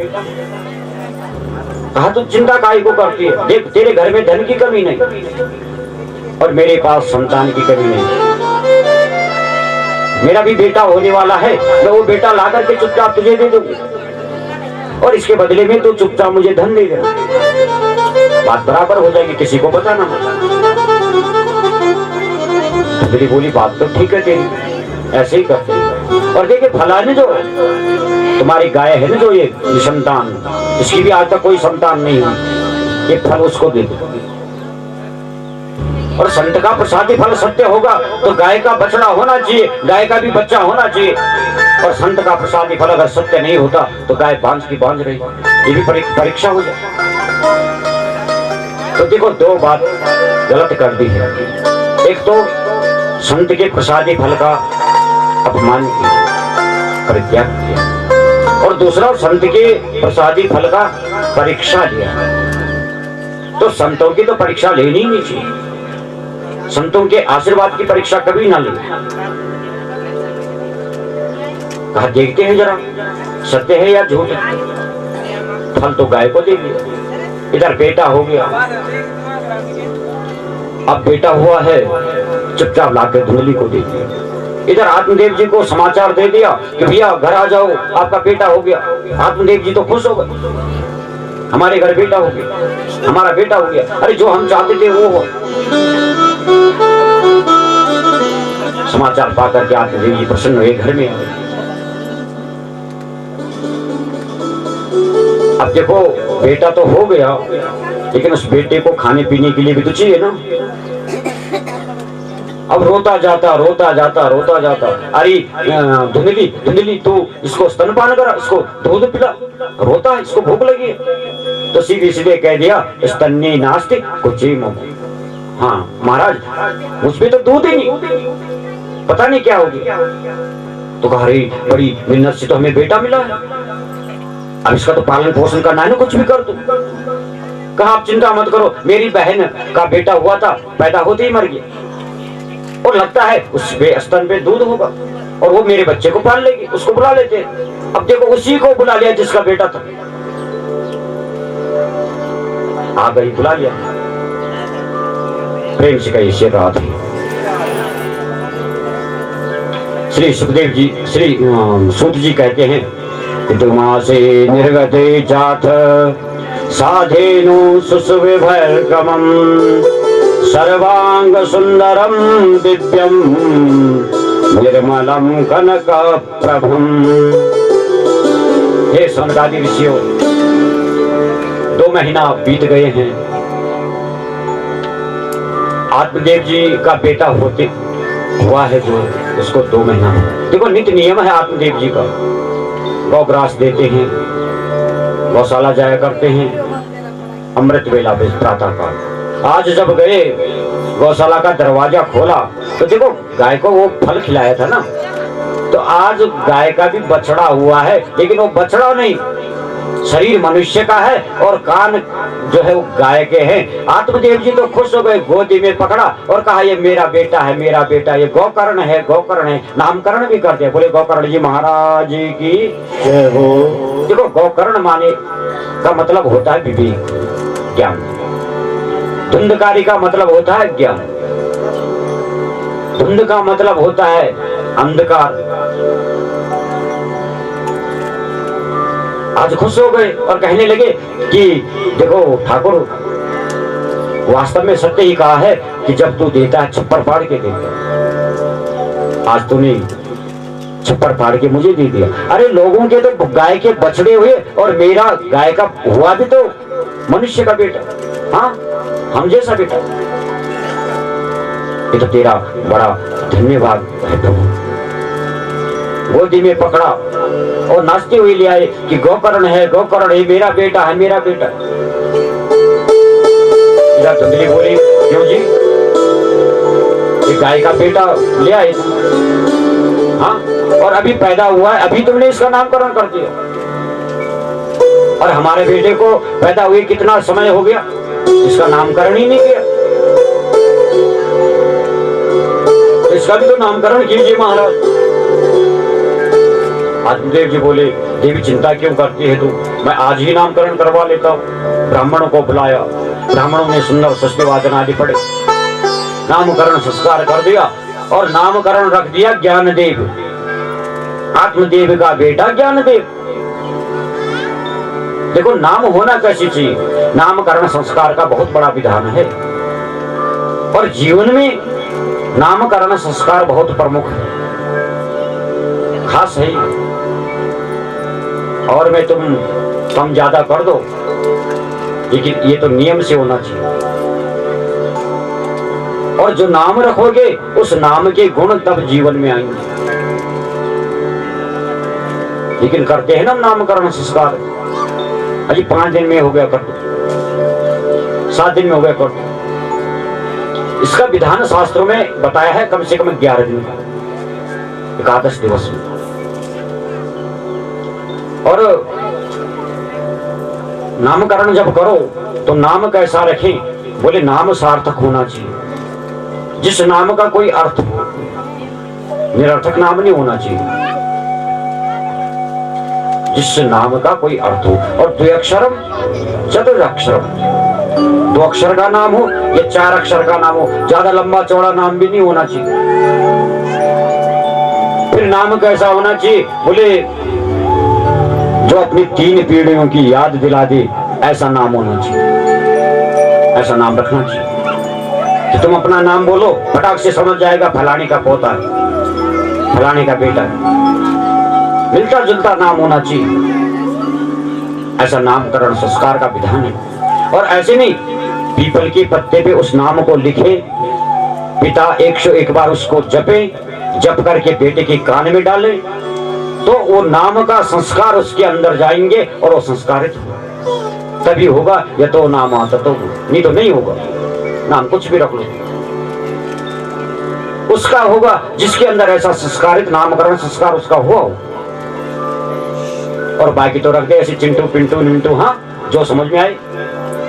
कहा तू चिंता काहे को करती है, देख तेरे घर में धन की कमी नहीं और मेरे पास संतान की कमी नहीं, मेरा भी बेटा होने वाला है, मैं वो बेटा ला करके चुपचाप तुझे दे दूंगी, और इसके बदले में तू चुपचाप मुझे धन दे देना, बात बराबर हो जाएगी, किसी को बताना मत। मेरी बोली बात तो ठीक है तेरी, ऐसे ही करते हैं। और देखिए फलाने जो तुम्हारी गाय है ना, जो ये निसंतान, इसकी भी आज तक कोई संतान नहीं हुई, ये फल उसको दे दो। और संत का प्रसादी फल सत्य होगा तो गाय का बछड़ा होना चाहिए, गाय का भी बच्चा होना चाहिए, और संत का प्रसादी फल अगर सत्य नहीं होता तो गाय बांझ की बांझ रहेगी, ये भी परीक्षा हो जाए। तो देखो दो बात गलत कर दी है, एक तो संत के प्रसादी फल का अपमान किया, परित्याग किया, और दूसरा संत के प्रसादी फल का परीक्षा लिया। तो संतों की तो परीक्षा लेनी ही नहीं चाहिए, संतों के आशीर्वाद की परीक्षा कभी ना ले। कहा देखते हैं जरा सत्य है या झूठ है। फल तो गाय को दे दिया, इधर बेटा हो गया। अब बेटा हुआ है, चुपचाप लाकर धुंधली को दे दिया। इधर आत्मदेव जी को समाचार दे दिया कि भैया घर आ जाओ, आपका बेटा हो गया। आत्मदेव जी तो खुश हो गए, हमारे घर बेटा हो गया, हमारा बेटा हो गया। अरे जो हम चाहते थे वो हो। समाचार पाकर के आत्मदेव जी प्रसन्न हुए, घर में आ गए। अब देखो बेटा तो हो गया, लेकिन उस बेटे को खाने पीने के लिए भी तो चाहिए ना। अब रोता जाता रोता जाता रोता जाता, अरे धुंधली धुंधली तू इसको स्तनपान करा, इसको दूध पिला, रोता है, इसको भूख लगी है। तो सीधे सीधे कह दिया स्तन्नी नास्ति कुची मोह। हाँ महाराज उसमें तो दूध ही नहीं, पता नहीं क्या होगी। तो कहा अरे बड़ी मिन्नत से तो हमें बेटा मिला है, अब इसका तो पालन पोषण करना है ना, कुछ भी कर दो। कहा आप चिंता मत करो, मेरी बहन का बेटा हुआ था, पैदा होते ही मर गया, और लगता है उस स्तन पे दूध होगा और वो मेरे बच्चे को पाल लेगी, उसको बुला लेते। अब देखो उसी को बुला लिया जिसका बेटा था, आ गई बुला लिया, प्रेम से कही शेर रहा था। श्री सुखदेव जी, श्री सूत जी कहते हैं तुमासे निर्गते जाथ साधेनु सुसुविभर्गमं सर्वांग सुंदरम दिव्यम निर्मलम कनक प्रभम। हे सनकादि ऋषियों, 2 महीना बीत गए हैं, आत्मदेव जी का बेटा होते हुआ है जो, उसको 2 महीना। देखो नित्य नियम है आत्मदेव जी का, गौग्रास देते हैं, गौशाला जाया करते हैं, अमृत वेला प्रातः काल। आज जब गए गौशाला का दरवाजा खोला तो देखो गाय को वो फल खिलाया था ना, तो आज गाय का भी बछड़ा हुआ है, लेकिन वो बछड़ा नहीं, शरीर मनुष्य का है और कान जो है वो गाय के हैं। आत्मदेव जी तो खुश हो गए, गोदी में पकड़ा और कहा ये मेरा बेटा है, मेरा बेटा, ये गौकर्ण है, गौकर्ण है। नामकरण भी करते हैं, बोले गौकर्ण जी महाराज की जय हो। देखो गौकर्ण माने का मतलब होता है विवेक, ज्ञान। धुंधकारी का मतलब होता है ज्ञान, धुंध का मतलब होता है अंधकार। आज खुश हो गए और कहने लगे कि देखो ठाकुर, वास्तव में सत्य ही कहा है कि जब तू देता है छप्पर फाड़ के देता, आज तूने छप्पर फाड़ के मुझे दे दिया। अरे लोगों के तो गाय के बछड़े हुए और मेरा गाय का हुआ भी तो मनुष्य का बेटा, हाँ हम जैसा बेटा। ये तो तेरा बड़ा धन्यवाद है प्रभु। गोदी में पकड़ा और नाचते हुए ले आए कि गौकर्ण है, गौकर्ण है, मेरा बेटा है, मेरा बेटा। धुंधली बोली क्यों जी, ये गाय का बेटा ले आए, हाँ, और अभी पैदा हुआ है, अभी तुमने इसका नामकरण कर दिया, और हमारे बेटे को पैदा हुए कितना समय हो गया, इसका नामकरण ही नहीं किया। इसका भी तो नामकरण कीजिए महाराज। आत्मदेव जी बोले देवी चिंता क्यों करती है तू, मैं आज ही नामकरण करवा लेता हूँ। ब्राह्मणों को बुलाया, ब्राह्मणों ने सुंदर सस्यवाचन आदि पढ़े, नामकरण संस्कार कर दिया और नामकरण रख दिया ज्ञानदेव, आत्मदेव का बेटा ज्ञानदेव। देखो नाम होना कैसी चीज, नामकरण संस्कार का बहुत बड़ा विधान है और जीवन में नामकरण संस्कार बहुत प्रमुख है, खास है। और मैं तुम कम ज्यादा कर दो, लेकिन ये तो नियम से होना चाहिए। और जो नाम रखोगे उस नाम के गुण तब जीवन में आएंगे। लेकिन करते हैं ना नामकरण संस्कार, अभी 5 दिन में हो गया कर दो, 7 दिन में हो गया कर दो। इसका विधान शास्त्रों में बताया है कम से कम 11 दिन का। एकादश दिवस में। और नामकरण जब करो तो नाम कैसा रखें? बोले नाम सार्थक होना चाहिए, जिस नाम का कोई अर्थ हो, निरर्थक नाम नहीं होना चाहिए, जिस नाम का कोई अर्थ हो। और द्व्यक्षरम चतुरक्षरम, 2 अक्षर का नाम हो या 4 अक्षर का नाम हो, ज्यादा लंबा चौड़ा नाम भी नहीं होना चाहिए। फिर नाम कैसा होना चाहिए? बोले जो अपनी 3 पीढ़ियों की याद दिला दे, ऐसा नाम होना चाहिए, ऐसा नाम रखना चाहिए कि तुम अपना नाम बोलो फटाक से समझ जाएगा फलाने का पोता है, फलाने का बेटा है। मिलता जुलता नाम होना चाहिए, ऐसा नामकरण संस्कार का विधान है। और ऐसे नहीं पीपल के पत्ते पे उस नाम को लिखे, पिता 101 बार उसको जपे, जप करके बेटे के कान में डाले, तो वो नाम का संस्कार उसके अंदर जाएंगे और वो संस्कारित होगा, तभी होगा। या तो नाम आता तो, नहीं तो नहीं होगा। नाम कुछ भी रख लो, उसका होगा जिसके अंदर ऐसा संस्कारित नामकरण संस्कार उसका हुआ हो। और बाकी तो रख दे ऐसे चिंटू पिंटू निंटू, हाँ जो समझ में आए,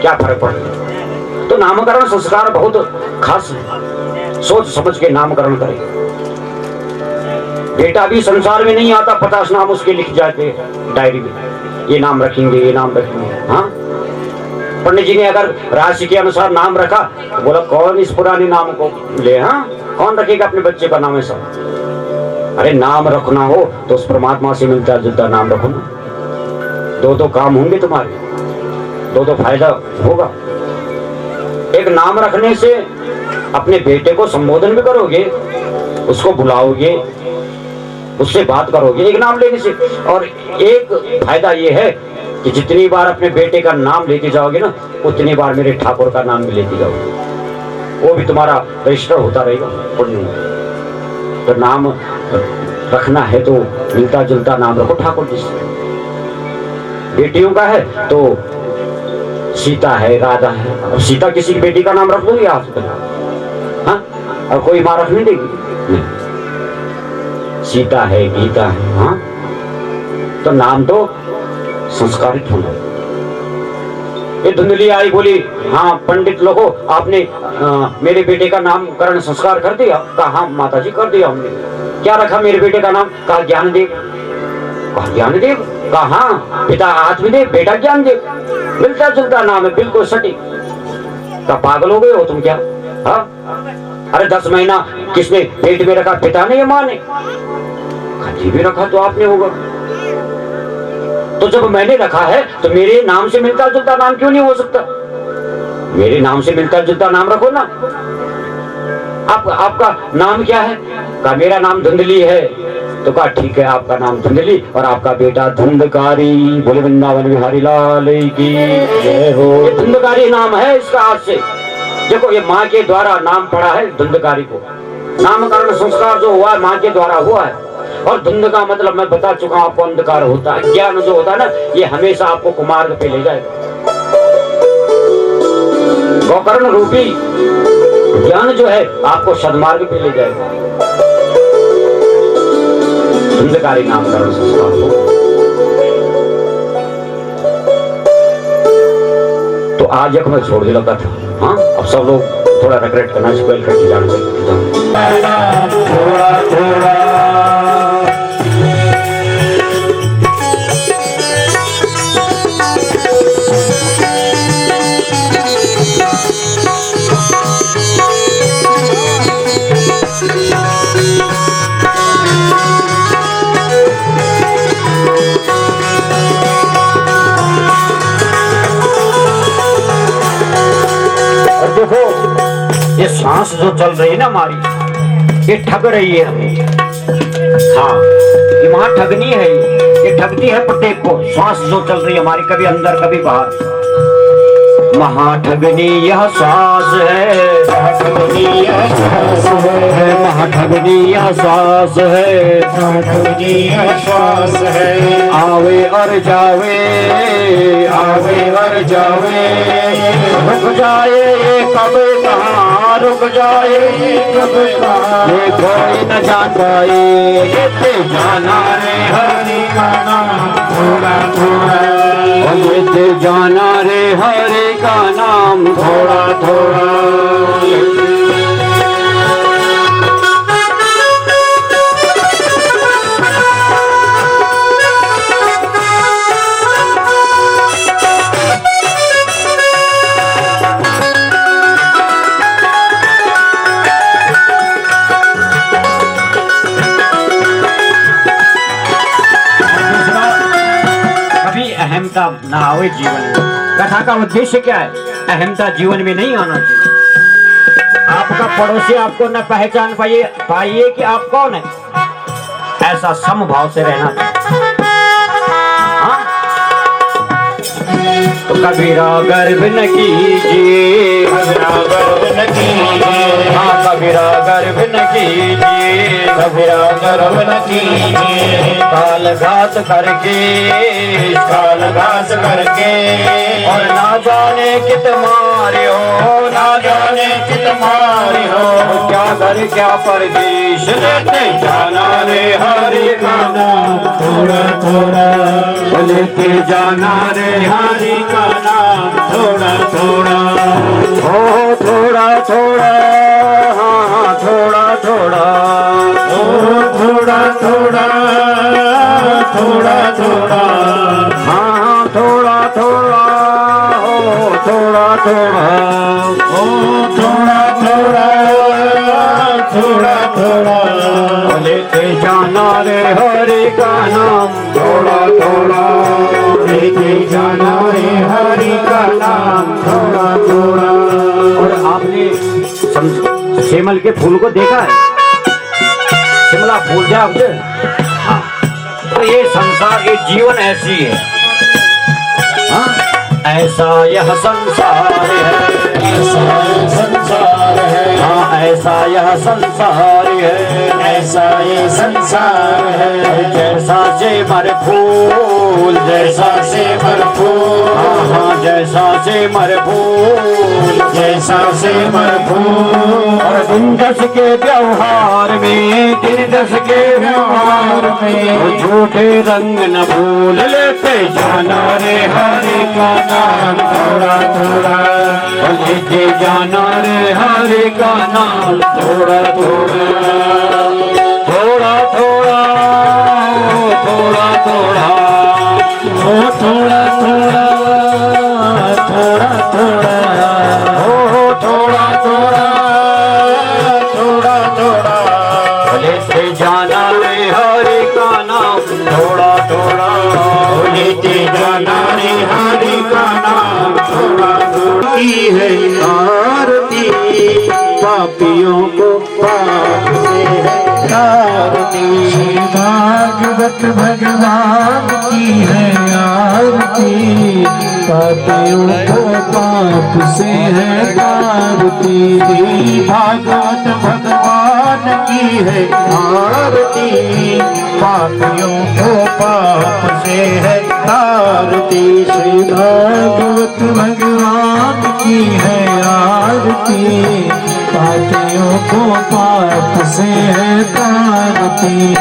क्या फर्क पड़ता है। तो नामकरण संस्कार बहुत खास है, सोच समझ के नामकरण करें। बेटा भी संसार में नहीं आता, 50 नाम उसके लिख जाते डायरी में, ये नाम रखेंगे, ये नाम रखेंगे। हाँ, पंडित जी ने अगर राशि के अनुसार नाम रखा तो बोला कौन इस पुराने नाम को ले, हाँ कौन रखेगा अपने बच्चे का नाम ऐसा? अरे नाम रखना हो तो उस परमात्मा से मिलता जुलता नाम रखो ना, 2 काम होंगे तुम्हारे, 2 फायदा होगा। एक नाम रखने से अपने बेटे को संबोधन भी करोगे, उसको बुलाओगे, उससे बात करोगे एक नाम लेने से। और एक फायदा ये है कि जितनी बार अपने बेटे का नाम लेते जाओगे ना, उतनी बार मेरे ठाकुर का नाम भी लेते जाओगे, वो भी तुम्हारा रजिस्टर होता रहेगा पुण्य। तो नाम रखना है तो मिलता जुलता नाम रखो ठाकुर जी से। बेटियों का है तो सीता है, राधा है। अब सीता किसी की बेटी का नाम रख दोगे आप? हाँ, और कोई मां रख नहीं देगी? नहीं। सीता है, गीता है, हाँ। तो नाम तो संस्कारित होना। ये धुंधली आई बोली, हाँ पंडित लोगों आपने मेरे बेटे का नामकरण संस्कार कर दिया? कहा हाँ माता जी कर दिया हमने। क्या रखा मेरे बेटे का नाम? कहा ज्ञानदेव। कहा ज्ञानदेव? कहा हाँ, पिता आत्मदेव, बेटा ज्ञानदेव, मिलता जुलता नाम है, बिल्कुल सटीक। कहा पागल हो गए हो तुम क्या? हाँ, अरे 10 महीना किसने पेट में रखा? पिता ने या मां ने? जी भी रखा तो आपने होगा। तो जब मैंने रखा है तो मेरे नाम से मिलता जुलता नाम क्यों नहीं हो सकता? मेरे नाम से मिलता जुलता नाम रखो ना। आपका नाम क्या है? कहा मेरा नाम धुंधली है। तो कहा ठीक है, आपका नाम धुंधली और आपका बेटा धुंधकारी। बोले वृंदावन बिहारी लाल की जय हो। ये धुंधकारी नाम है इसका आज से। देखो ये माँ के द्वारा नाम पड़ा है धुंधकारी को। नामकरण संस्कार जो हुआ है माँ के द्वारा हुआ है। और धुंध का मतलब मैं बता चुका हूं आपको, अंधकार होता है। ज्ञान जो होता है ना, ये हमेशा आपको कुमार्ग पे ले जाएगा। गोकर्ण रूपी ज्ञान जो है आपको सदमार्ग पे ले जाएगा। धुंधकारी नामकरण संस्कार हो। तो आज एक मैं छोड़ दिया था। हाँ, अब सब लोग थोड़ा रिग्रेट करना स्पेल करके जान थोड़ा थोड़ा। देखो ये सांस जो चल रही है ना हमारी, ये ठग रही है हमें। हाँ, ये वहां ठगनी है, ये ठगती है प्रत्येक को। सांस जो चल रही है हमारी, कभी अंदर कभी बाहर, महाठगनी यह सांस है, महाठगनी यह सांस है, महाठगनी यह सांस है, महाठगनी यह श्वास है। आवे और जावे, आवे और जावे, रुक जाए ये कब कहाँ रुक जाए कब का ये कोई न जान पाए। लेते जाना रे हरि का नाम थोड़ा थोड़ा, लेते जाना रे हरि का नाम थोड़ा थोड़ा। अहमता ना आवे जीवन में। कथा का उद्देश्य क्या है? अहमता जीवन में नहीं आना चाहिए। आपका पड़ोसी आपको न पहचान पाइए कि आप कौन है, ऐसा समभाव से रहना चाहिए। हाँ? तो कबीरा गर्व न कीजिए, कबीरा गर्व न कीजिए, हाँ कबीरा गर्व न कीजिए, कबीरा गर्व न कीजिए। काल घात करके, काल घात करके, और ना जाने कित मारे हो, ना जाने कित मारे हो। क्या घर क्या परदेश, लेते जाना रे हरि का नाम थोड़ा थोड़ा, लेते जाना रे हरि का नाम थोड़ा थोड़ा। हो थोड़ा थोड़ा, हाँ थोड़ा थोड़ा, हो थोड़ा थोड़ा, थोड़ा थोड़ा, हाँ थोड़ा थोड़ा, हो थोड़ा थोड़ा, हो थोड़ा थोड़ा, थोड़ा थोड़ा। लेते जाना रे हरि का नाम थोड़ा थोड़ा, लेते जाना रे हरि का नाम थोड़ा थोड़ा। और आपने शिमल के फूल को देखा है? शिमला फूल क्या आपसे? हाँ। तो ये संसार, ये जीवन ऐसी है। हाँ? ऐसा यह संसार है, ऐसा यह संसार है, हाँ ऐसा यह संसार है, ऐसा ये संसार है। जैसा से मर फूल, जैसा से मर फूल, हाँ हाँ जैसा से मर फूल, जैसा से मर फूल। और दिन दस के व्यवहार में, दिन दस के व्यवहार में, झूठे रंग न भूल, लेते जाना रे हरि का नाम थोड़ा थोड़ा, लेते जाना रे हरि का नाम थोड़ा थोड़ा, थोड़ा थोड़ा, थोड़ा थोड़ा, हो थोड़ा थोड़ा, थोड़ा थोड़ा, हो थोड़ा थोड़ा, थोड़ा थोड़ा। लेते जाना रे हरि का नाम थोड़ा थोड़ा, लेते जाना रे हरि का नाम थोड़ा थोड़ा। की है आरती पापियों को पाप से है आरती, भागवत भगवान की है आरती, पापियों को पाप से है आरती। भागवत भगवान की है आरती, पापियों को पाप से है आरती। श्री भागवत भगवान की है आरती, पापियों को पाप से है तारती।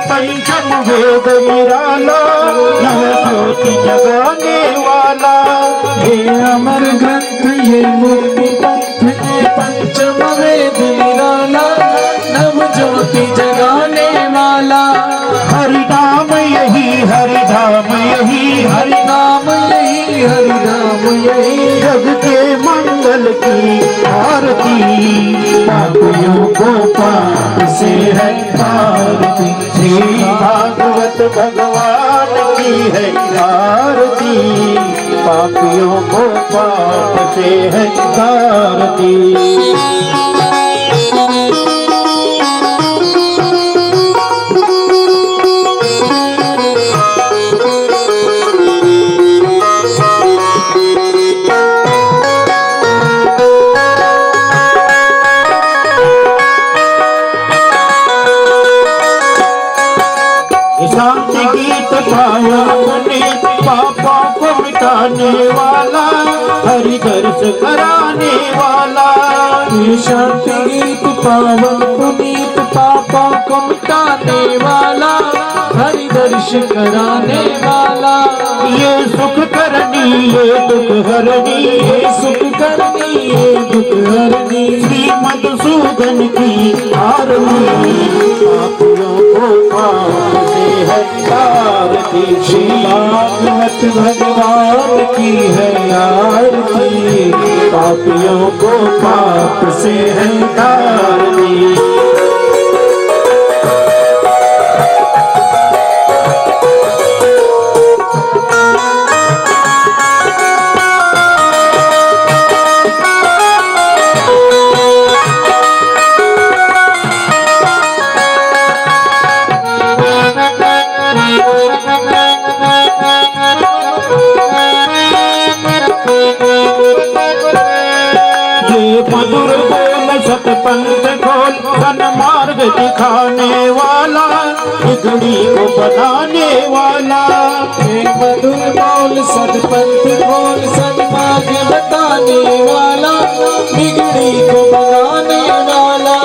पंचम वेद निराला, नव ज्योति जगाने वाला। ये अमर ग्रंथ ये मुक्ति पंथ, ये पंचम वेद निराला, नव ज्योति जगाने वाला। हरि नाम यही, हरि धाम यही, हरि नाम यही, हरि धाम यही। जग के मंगल की आरती, पापियों को पाप से है आरती। श्री भागवत भगवान की है आरती, पापियों को पाप से है आरती। को मिटाने वाला, हरि दर्श कराने वाला। ये शांति गीत पावन पुनीत पापों को मिटाने वाला, हरि दर्श कराने वाला। ये सुख करनी ये दुख हरनी, ये सुख करनी ये दुख हरनी। श्री मधुसूदन की आरती, पापियों को पाप से है तारती। श्री भागवत भगवान की है आरती, पापियों को पाप से है तारती। मधुर बोल सतपंथ खोल, सन्मार्ग दिखाने वाला, बिगड़ी को बनाने वाला। मधुर बोल सतपंथ खोल, सन्मार्ग बताने वाला, बिगड़ी को बनाने वाला।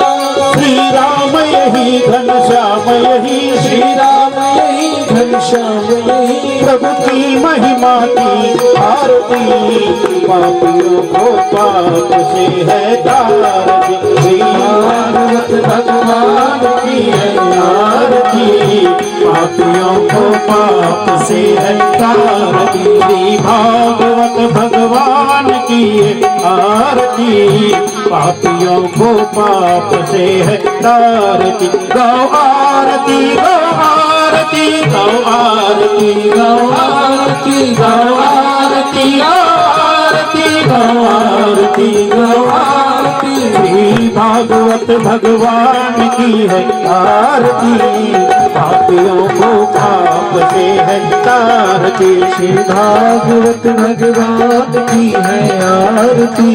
श्री राम यही घनश्याम यही, श्री राम यही घनश्याम यही। प्रभु की महिमा की आरती, पापियों को पाप से है तारती। श्री भागवत भगवान की है आरती, पापियों को पाप से है तारती। श्री भागवत भगवान की आरती, पापियों को पाप से है तारती। गौ आरती गौ आरती गौ आरती गौ आरती गौ आरती गौ आरती गौ आरती। श्री भागवत भगवान की है आरती, पापियों को पाप से है तारती। श्री भागवत भगवान की है आरती,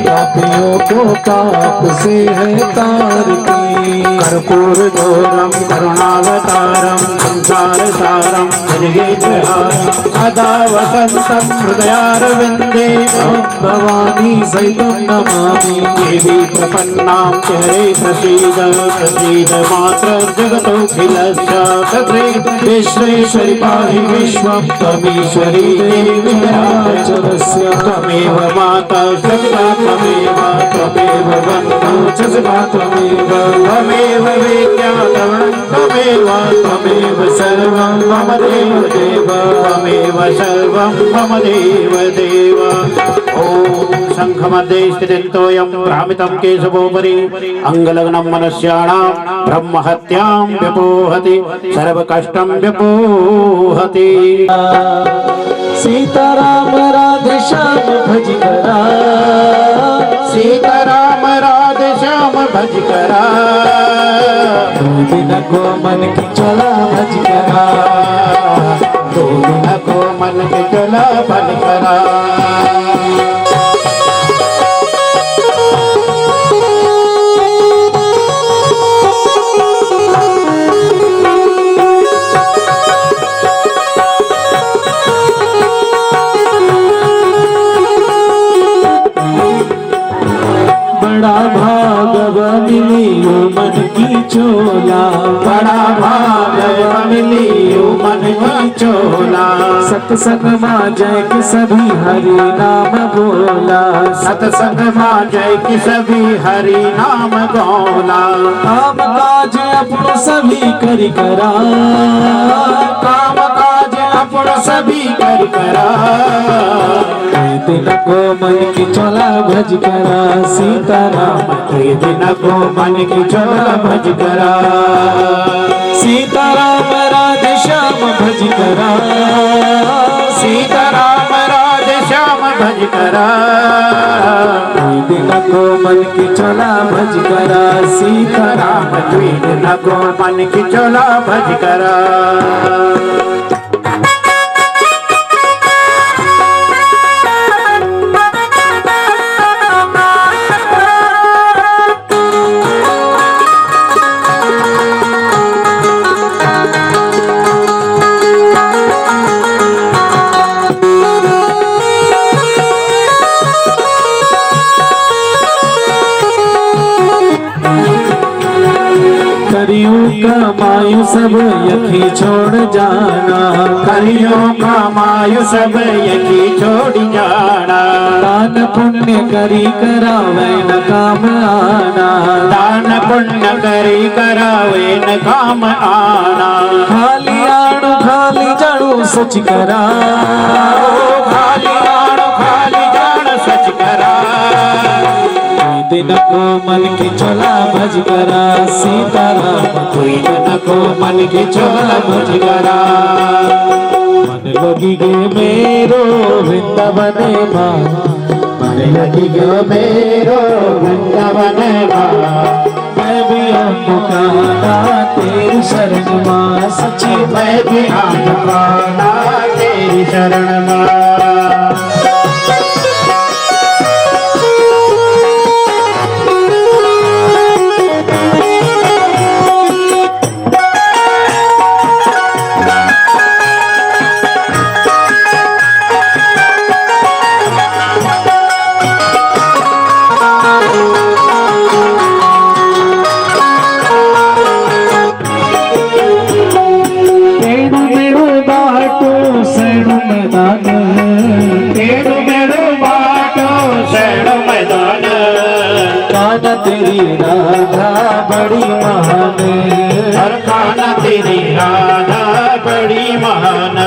पापियों को पाप से है तारती। कर्पूर गौरम करुणावतारम, संसार सारम जगेन्द्रहारम, सदा वसंतम हृदयारविंदे, भवानी सहितं नमामि। देवी प्रपन्नां चरे प्रसीद प्रसीद मात्र जगतोऽखिलस्य तत्रैव विश्वेश्वरि पाहि विश्वं। त्वमीश्वरी देवी चरस्य, त्वमेव माता सदा त्वमेव, त्वमेव बन्धु च सदा त्वमेव, त्वमेव वेद्या त्वमेव, त्वमेव सर्वं मम देव देव, त्वमेव सर्वं मम देव देव। ॐ शङ्खमध्ये स्थितिन्तोऽयं भ्रामितं केशवोपरि, अङ्गलग्नं मनुष्याणां ब्रह्महत्यां व्यपोहति, सर्वकष्टं व्यपोहति। सीताराम राधे श्याम भज करा, सीताराम राधे श्याम भज करा, दो दिन को मन की चला भज करा, दो दिन को मन के चला भज करा। बड़ा भागव मिलियो मन की चोला, बड़ा भागव मिलियो मन की चोला। सत्संग माँ जय के सभी हरि नाम बोला, सत्संग माँ जय की सभी हरि नाम गौला। काम काज अपनो सभी करी करा, काम काज अपनो सभी कर करा, दिन को मन की चोला भज करा, सीताराम दिन को मन की चोला भज करा, सीताराम राधे श्याम भज करा, सीताराम राधे श्याम भज करा, दिन को मन की चोला भज करा, सीताराम दिन को मन की चोला भज करा। कलियों का मायू सब यखी छोड़ जाना, कलियों का मायु सब यही छोड़ जाना। दान पुण्य करी करावे न काम आना, दान पुण्य करी करावे न काम आना। खाली आड़ू खाली जाड़ू सच करा, खाली आड़ खाली जान सच करा। दिन को मन की चोला भज करा सीताराम, कोई दिन को मन की चोला भज करा। मन लगी गे मेरो वृंदावन माँ, मन लगी गयो मेरो वृंदावन माँ। मैं भी आपको कहना तेरी शरण माँ सच्ची, मैं भी आन पाना तेरी शरण माँ। खाना तेरी राधा बड़ी महान, हर खाना तेरी राधा बड़ी महान।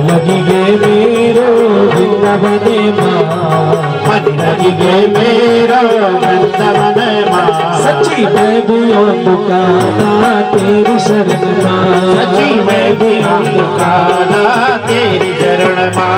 लगी गे मेरो वृंदावन माँ, मन लगी गे मेरो वृंदावन माँ। सच्ची मैं भी पुकारा तेरी शरण माँ, सच्ची मैं भी पुकारा तेरी शरण माँ।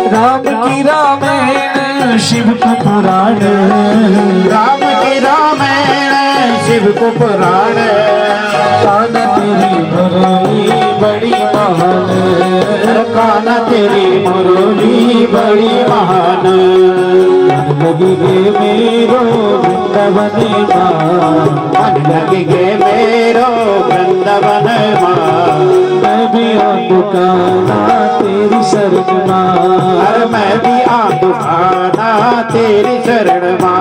राम की रामायण शिव को पुराण, राम की रामायण शिव को पुराण। काना तेरी मुरली बड़ी महान, काना तेरी मुरली बड़ी महान। लगी गे मेरो वृंदावन माँ, मन लगी गे मेरो वृंदावन माँ। मैं भी पुकारा तेरी शरण माँ, हर मैं भी आना तेरी शरण माँ।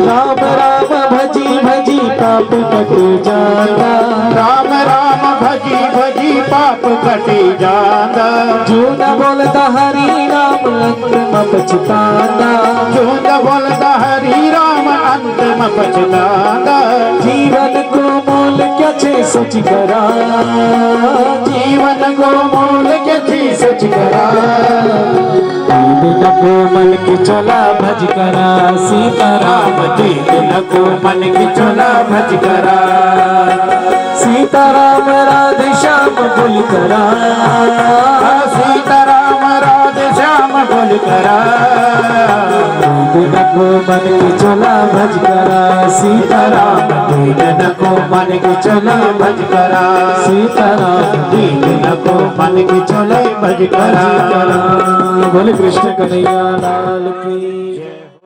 राम राम भजी भजी पाप कट जाता, राम राम भजी भजी पाप कटी जाता। जो न बोलता हरि नाम अंत में पछताता, जो न बोलता हरि राम अंत में पछताता। जीवन को मोल क्या छे सच करा, जीवन को मोल के थी सच करा। दिन को मन की चोला भज करा सीताराम, दिन को मन की चोला भज करा। सीताराम राधे श्याम बोल करा, सीताराम राधे श्याम बोल करा। दिन को मन की चोला भज करा सीताराम, दिन को मन की चोला भज करा। सीताराम दिन को मन की चोला भज करा। बोले कृष्ण कन्हैया लाल की।